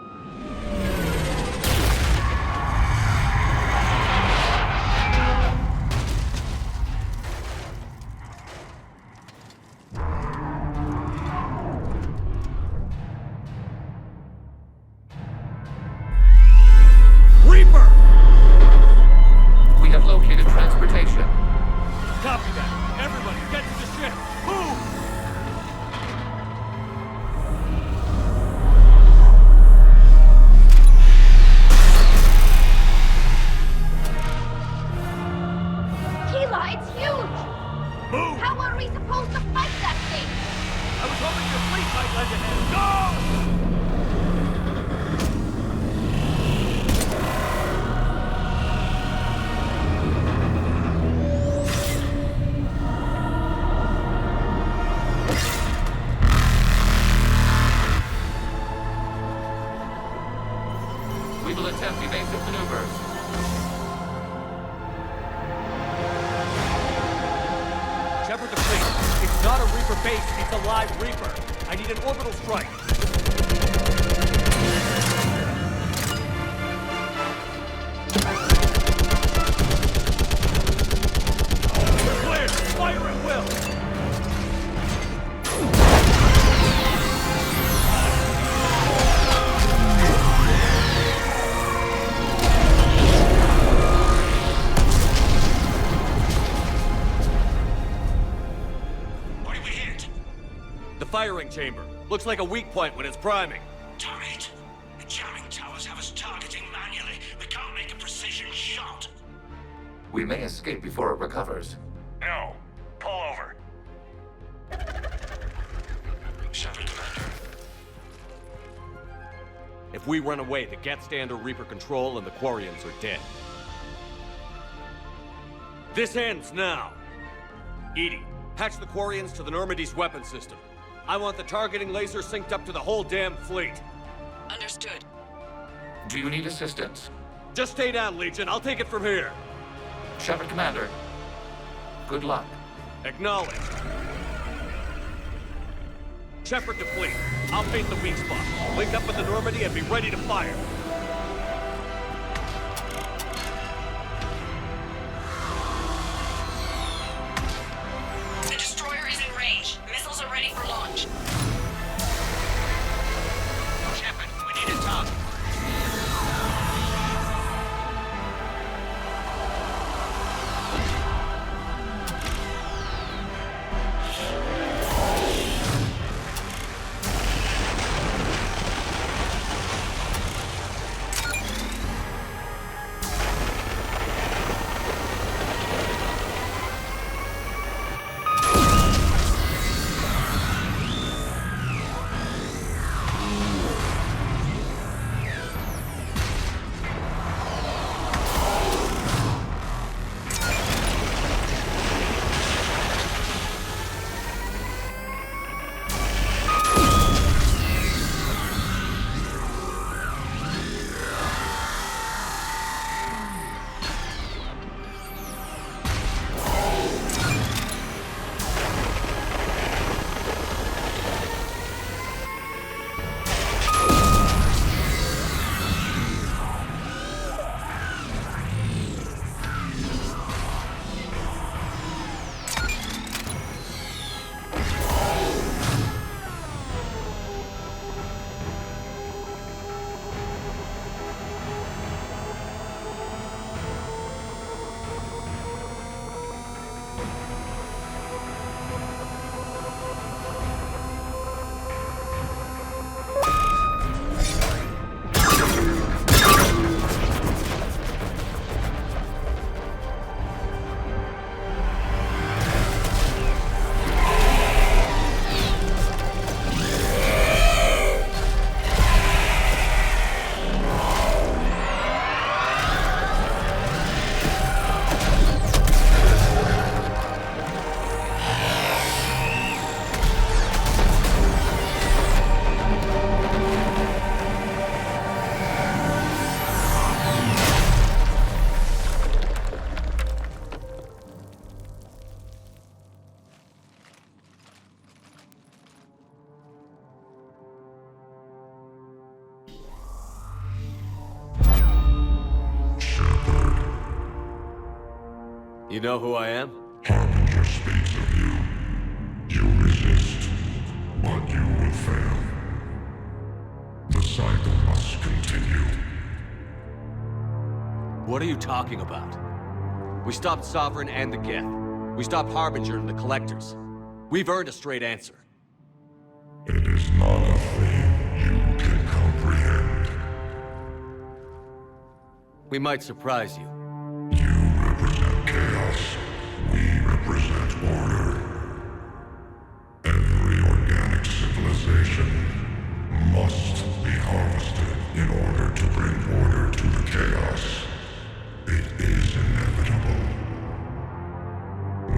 [SPEAKER 1] Copy that. Everybody, get to the ship. Move!
[SPEAKER 13] Keelah, it's huge!
[SPEAKER 1] Move!
[SPEAKER 13] How are we supposed to fight that thing?
[SPEAKER 1] I was hoping your fleet might lend a hand. Go!
[SPEAKER 9] We will attempt evasive maneuvers.
[SPEAKER 1] Shepherd the fleet. It's not a Reaper base, it's a live Reaper. I need an orbital strike. Clear! Fire at will! Firing chamber. Looks like a weak point when it's priming.
[SPEAKER 11] Turret! The jamming towers have us targeting manually. We can't
[SPEAKER 9] We may escape before it recovers.
[SPEAKER 11] No. Pull over.
[SPEAKER 7] Shepard, Commander.
[SPEAKER 1] If we run away, the Geth stay under Reaper control and the Quarians are dead. This ends now. Edie, patch the Quarians to the Normandy's weapon system. I want the targeting laser synced up to the whole damn fleet.
[SPEAKER 14] Understood.
[SPEAKER 9] Do you need assistance?
[SPEAKER 1] Just stay down, Legion. I'll take it from here.
[SPEAKER 9] Shepard, Commander. Good luck.
[SPEAKER 1] Acknowledged. Shepard to fleet. I'll paint the weak spot. Link up with the Normandy and be ready to fire.
[SPEAKER 14] The destroyer is in range. Missiles are ready for launch.
[SPEAKER 7] Shepard, we need a target.
[SPEAKER 1] You know who I am?
[SPEAKER 12] Harbinger speaks of you. You resist, but you will fail. The cycle must continue.
[SPEAKER 1] What are you talking about? We stopped Sovereign and the Geth. We stopped Harbinger and the Collectors. We've earned a straight answer.
[SPEAKER 12] It is not a thing you can comprehend.
[SPEAKER 1] We might surprise you.
[SPEAKER 12] You represent chaos. We represent order. Every organic civilization must be harvested in order to bring order to the chaos. It is inevitable.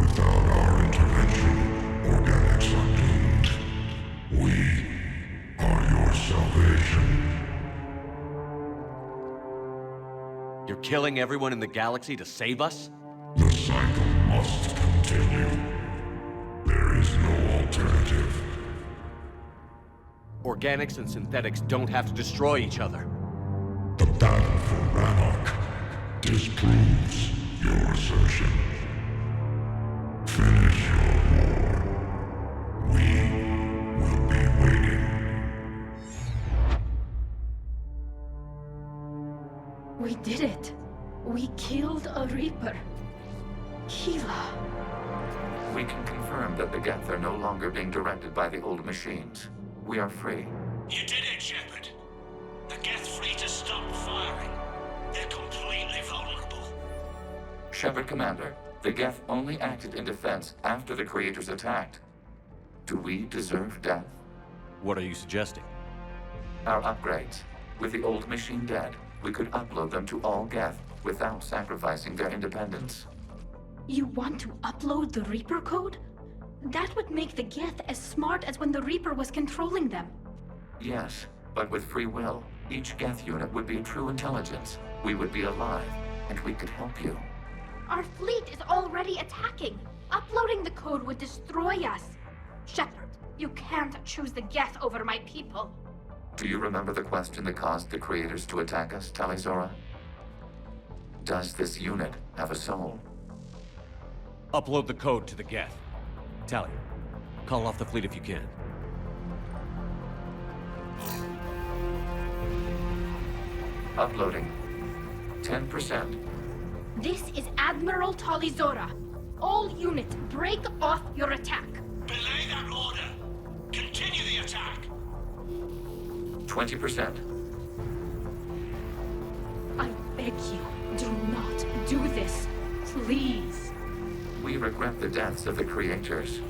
[SPEAKER 12] Without our intervention, organics are doomed. We are your salvation.
[SPEAKER 1] You're killing everyone in the galaxy to save us?
[SPEAKER 12] The cycle must continue. There is no alternative.
[SPEAKER 1] Organics and synthetics don't have to destroy each other.
[SPEAKER 12] The battle for Rannoch disproves your assertion. Finish your war. We will be waiting.
[SPEAKER 5] We did it. We killed a Reaper. Keelah.
[SPEAKER 9] We can confirm that the Geth are no longer being directed by the old machines. We are free.
[SPEAKER 7] You did it, Shepard. The Geth fleet has stopped firing. They're completely vulnerable.
[SPEAKER 9] Shepard Commander, the Geth only acted in defense after the Creators attacked. Do we deserve death?
[SPEAKER 1] What are you suggesting?
[SPEAKER 9] Our upgrades. With the old machine dead, we could upload them to all Geth without sacrificing their independence.
[SPEAKER 5] You want to upload the Reaper code? That would make the Geth as smart as when the Reaper was controlling them.
[SPEAKER 9] Yes, but with free will, each Geth unit would be a true intelligence. We would be alive, and we could help you.
[SPEAKER 5] Our fleet is already attacking. Uploading the code would destroy us. Shepard, you can't choose the Geth over my people.
[SPEAKER 9] Do you remember the question that caused the Creators to attack us, Talizora? Does this unit have a soul?
[SPEAKER 1] Upload the code to the Geth. Talia, call off the fleet if you can.
[SPEAKER 9] Uploading. 10%.
[SPEAKER 5] This is Admiral Talizora. All units, break off your attack.
[SPEAKER 7] Belay that order. Continue the attack.
[SPEAKER 9] 20%.
[SPEAKER 5] I beg you, do not do this. Please.
[SPEAKER 9] We regret the deaths of the Creators,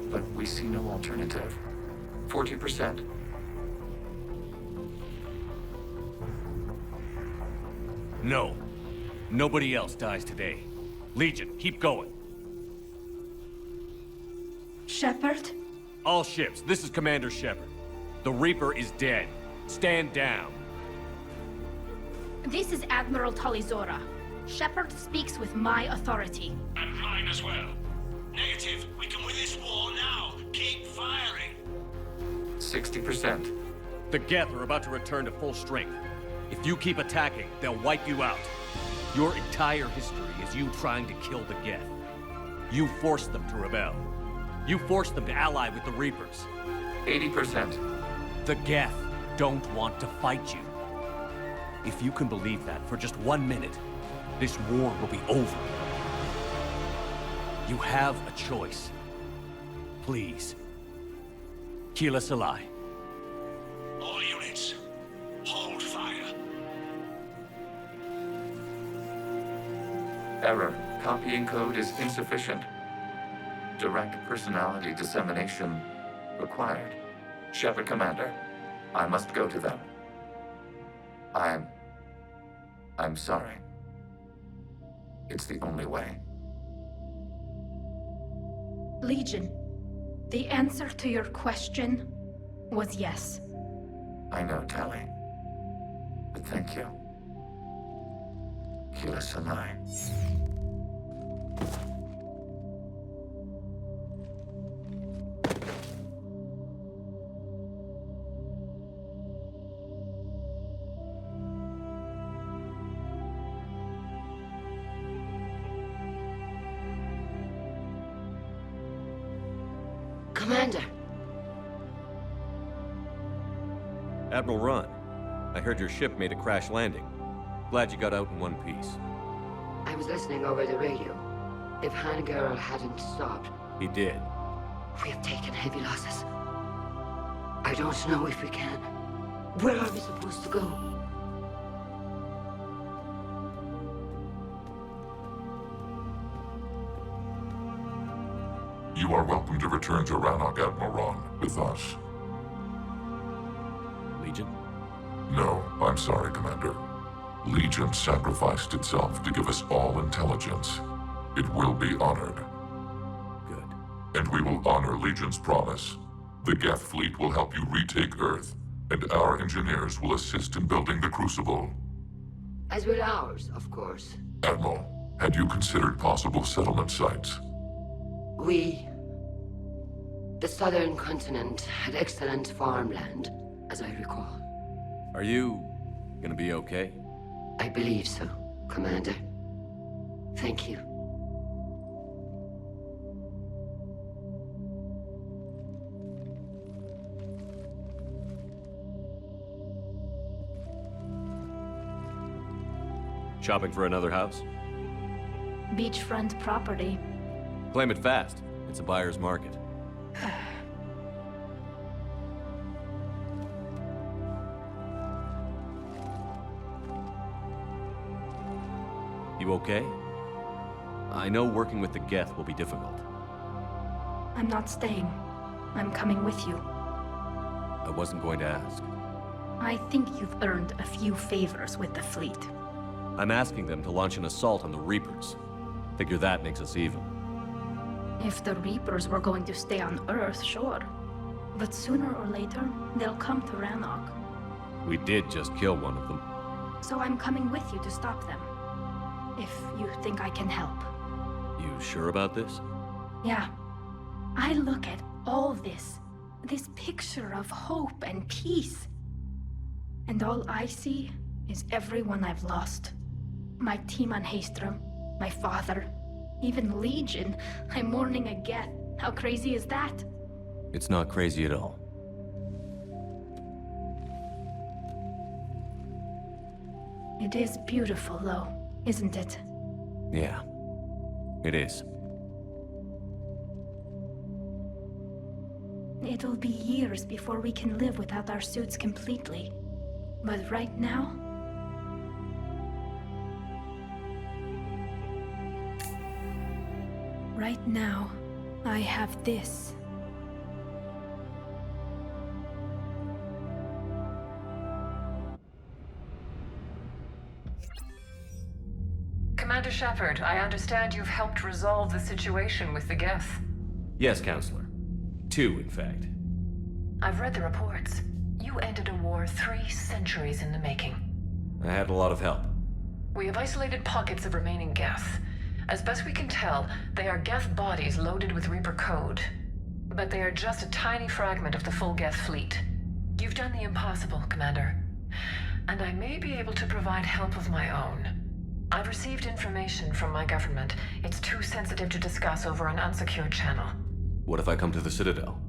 [SPEAKER 9] but we see no alternative. 40%.
[SPEAKER 1] No. Nobody else dies today. Legion, keep going.
[SPEAKER 5] Shepard?
[SPEAKER 1] All ships, this is Commander Shepard. The Reaper is dead. Stand down.
[SPEAKER 5] This is Admiral Talizora. Shepard speaks with my authority.
[SPEAKER 7] And mine as well. Negative. We can win this war now. Keep firing.
[SPEAKER 9] 60%.
[SPEAKER 1] The Geth are about to return to full strength. If you keep attacking, they'll wipe you out. Your entire history is you trying to kill the Geth. You forced them to rebel. You forced them to ally with the Reapers.
[SPEAKER 9] 80%.
[SPEAKER 1] The Geth don't want to fight you. If you can believe that for just 1 minute, this war will be over. You have a choice. Please. Keelah Salai.
[SPEAKER 7] All units, hold fire.
[SPEAKER 9] Error. Copying code is insufficient. Direct personality dissemination required. Shepard Commander, I must go to them. I'm sorry. It's the only way.
[SPEAKER 5] Legion, the answer to your question was yes.
[SPEAKER 9] I know, Tali. But thank you. Keelah Salai.
[SPEAKER 2] Commander.
[SPEAKER 1] Admiral Ron, I heard your ship made a crash landing. Glad you got out in one piece.
[SPEAKER 2] I was listening over the radio. If Hangirl hadn't stopped,
[SPEAKER 1] He did.
[SPEAKER 2] we have taken heavy losses. I don't know if we can. Where are we supposed to go?
[SPEAKER 15] You are welcome to return to Rannoch, Admiral Ron, with us.
[SPEAKER 1] Legion?
[SPEAKER 15] No, I'm sorry, Commander. Legion sacrificed itself to give us all intelligence. It will be honored.
[SPEAKER 1] Good.
[SPEAKER 15] And we will honor Legion's promise. The Geth fleet will help you retake Earth, and our engineers will assist in building the Crucible.
[SPEAKER 2] As will ours, of course.
[SPEAKER 15] Admiral, had you considered possible settlement sites?
[SPEAKER 2] The southern continent had excellent farmland, as I recall.
[SPEAKER 1] Are you gonna be okay?
[SPEAKER 2] I believe so, Commander. Thank you.
[SPEAKER 1] Shopping for another house?
[SPEAKER 5] Beachfront property.
[SPEAKER 1] Claim it fast. It's a buyer's market. You okay? I know working with the Geth will be difficult.
[SPEAKER 5] I'm not staying. I'm coming with you.
[SPEAKER 1] I wasn't going to ask.
[SPEAKER 5] I think you've earned a few favors with the fleet.
[SPEAKER 1] I'm asking them to launch an assault on the Reapers. Figure that makes us even.
[SPEAKER 5] If the Reapers were going to stay on Earth, sure. But sooner or later, they'll come to Rannoch.
[SPEAKER 1] We did just kill one of them.
[SPEAKER 5] So I'm coming with you to stop them. If you think I can help.
[SPEAKER 1] You sure about this?
[SPEAKER 5] Yeah. I look at all this picture of hope and peace. And all I see is everyone I've lost. My team on Haestrom, my father, even Legion. I'm mourning a Geth. How crazy is that?
[SPEAKER 1] It's not crazy at all.
[SPEAKER 5] It is beautiful, though, isn't it?
[SPEAKER 1] Yeah, it is.
[SPEAKER 5] It'll be years before we can live without our suits completely. But right now... Right now, I have this.
[SPEAKER 10] Commander Shepard, I understand you've helped resolve the situation with the Geth.
[SPEAKER 1] Yes, Counselor. 2, in fact.
[SPEAKER 10] I've read the reports. You ended a war 3 centuries in the making.
[SPEAKER 1] I had a lot of help.
[SPEAKER 10] We have isolated pockets of remaining Geth. As best we can tell, they are Geth bodies loaded with Reaper code. But they are just a tiny fragment of the full Geth fleet. You've done the impossible, Commander. And I may be able to provide help of my own. I've received information from my government. It's too sensitive to discuss over an unsecured channel.
[SPEAKER 1] What if I come to the Citadel?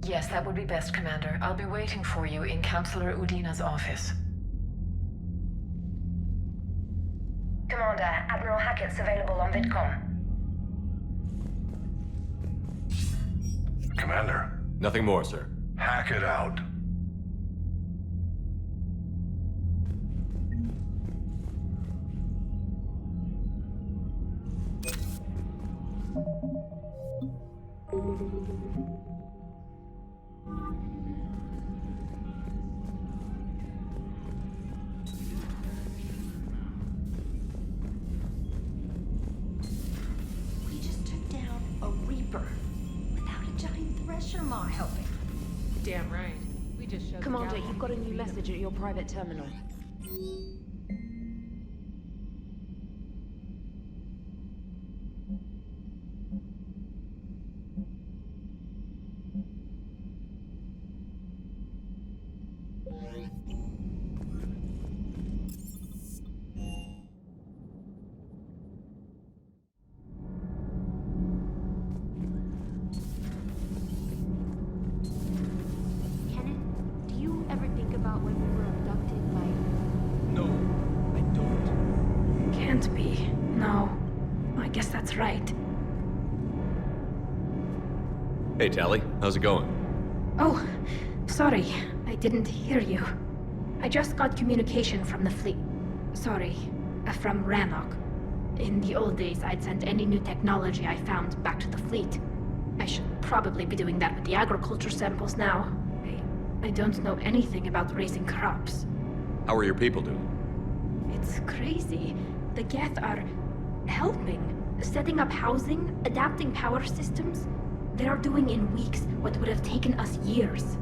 [SPEAKER 10] Yes, that would be best, Commander. I'll be waiting for you in Counselor Udina's office.
[SPEAKER 16] Commander, Admiral Hackett's available on VidCom.
[SPEAKER 17] Commander.
[SPEAKER 1] Nothing more, sir.
[SPEAKER 17] Hackett out.
[SPEAKER 18] We just took down a Reaper without a giant thresher maw helping.
[SPEAKER 13] Damn right. We just showed
[SPEAKER 3] Commander, you've got a new message at your private terminal.
[SPEAKER 5] Can't be. No. I guess that's right.
[SPEAKER 1] Hey, Tally. How's it going?
[SPEAKER 5] Oh, sorry. I didn't hear you. I just got communication from the fleet. Sorry. From Rannoch. In the old days, I'd sent any new technology I found back to the fleet. I should probably be doing that with the agriculture samples now. I don't know anything about raising crops.
[SPEAKER 1] How are your people doing?
[SPEAKER 5] It's crazy. The Geth are helping, setting up housing, adapting power systems. They're doing in weeks what would have taken us years.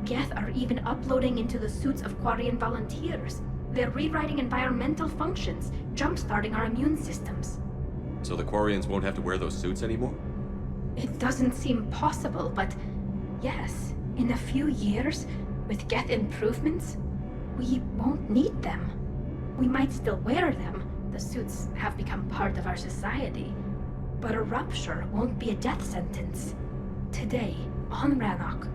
[SPEAKER 5] Geth are even uploading into the suits of Quarian volunteers. They're rewriting environmental functions, jump-starting our immune systems.
[SPEAKER 1] So the Quarians won't have to wear those suits anymore?
[SPEAKER 5] It doesn't seem possible, but yes, in a few years, with Geth improvements, we won't need them. We might still wear them. The suits have become part of our society. But a rupture won't be a death sentence. Today, on Rannoch,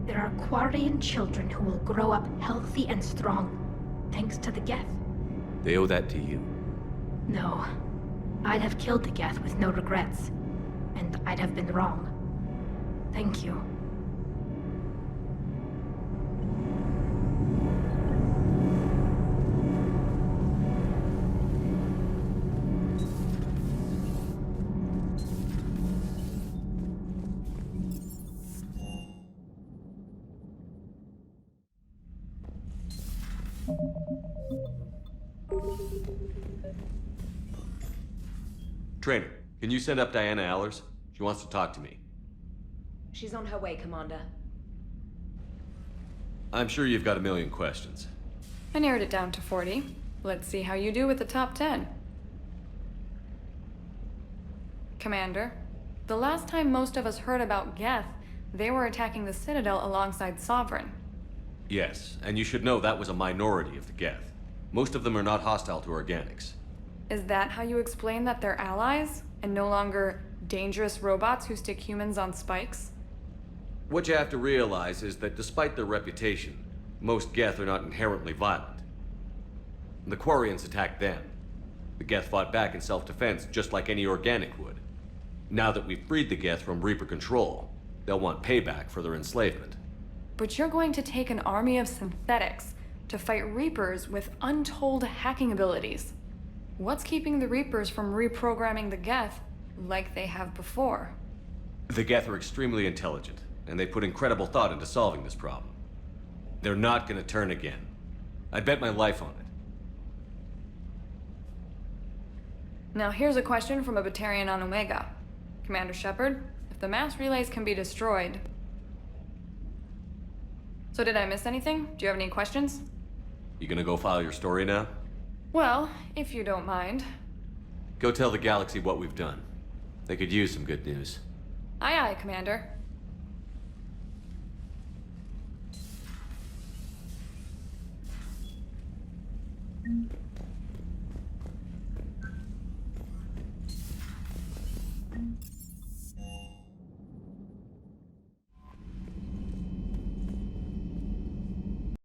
[SPEAKER 5] there are Quarian children who will grow up healthy and strong, thanks to the Geth.
[SPEAKER 1] They owe that to you.
[SPEAKER 5] No. I'd have killed the Geth with no regrets. And I'd have been wrong. Thank you.
[SPEAKER 1] Trainer, can you send up Diana Allers? She wants to talk to me.
[SPEAKER 18] She's on her way, Commander.
[SPEAKER 1] I'm sure you've got a million questions.
[SPEAKER 17] I narrowed it down to 40. Let's see how you do with the top 10. Commander, the last time most of us heard about Geth, they were attacking the Citadel alongside Sovereign.
[SPEAKER 1] Yes, and you should know that was a minority of the Geth. Most of them are not hostile to organics.
[SPEAKER 17] Is that how you explain that they're allies, and no longer dangerous robots who stick humans on spikes?
[SPEAKER 1] What you have to realize is that despite their reputation, most Geth are not inherently violent. The Quarians attacked them. The Geth fought back in self-defense just like any organic would. Now that we've freed the Geth from Reaper control, they'll want payback for their enslavement.
[SPEAKER 17] But you're going to take an army of synthetics to fight Reapers with untold hacking abilities. What's keeping the Reapers from reprogramming the Geth like they have before?
[SPEAKER 1] The Geth are extremely intelligent, and they put incredible thought into solving this problem. They're not gonna turn again. I'd bet my life on it.
[SPEAKER 17] Now here's a question from a Batarian on Omega. Commander Shepard, if the mass relays can be destroyed... So did I miss anything? Do you have any questions?
[SPEAKER 1] You gonna go file your story now?
[SPEAKER 17] Well, if you don't mind.
[SPEAKER 1] Go tell the galaxy what we've done. They could use some good news.
[SPEAKER 17] Aye aye, Commander.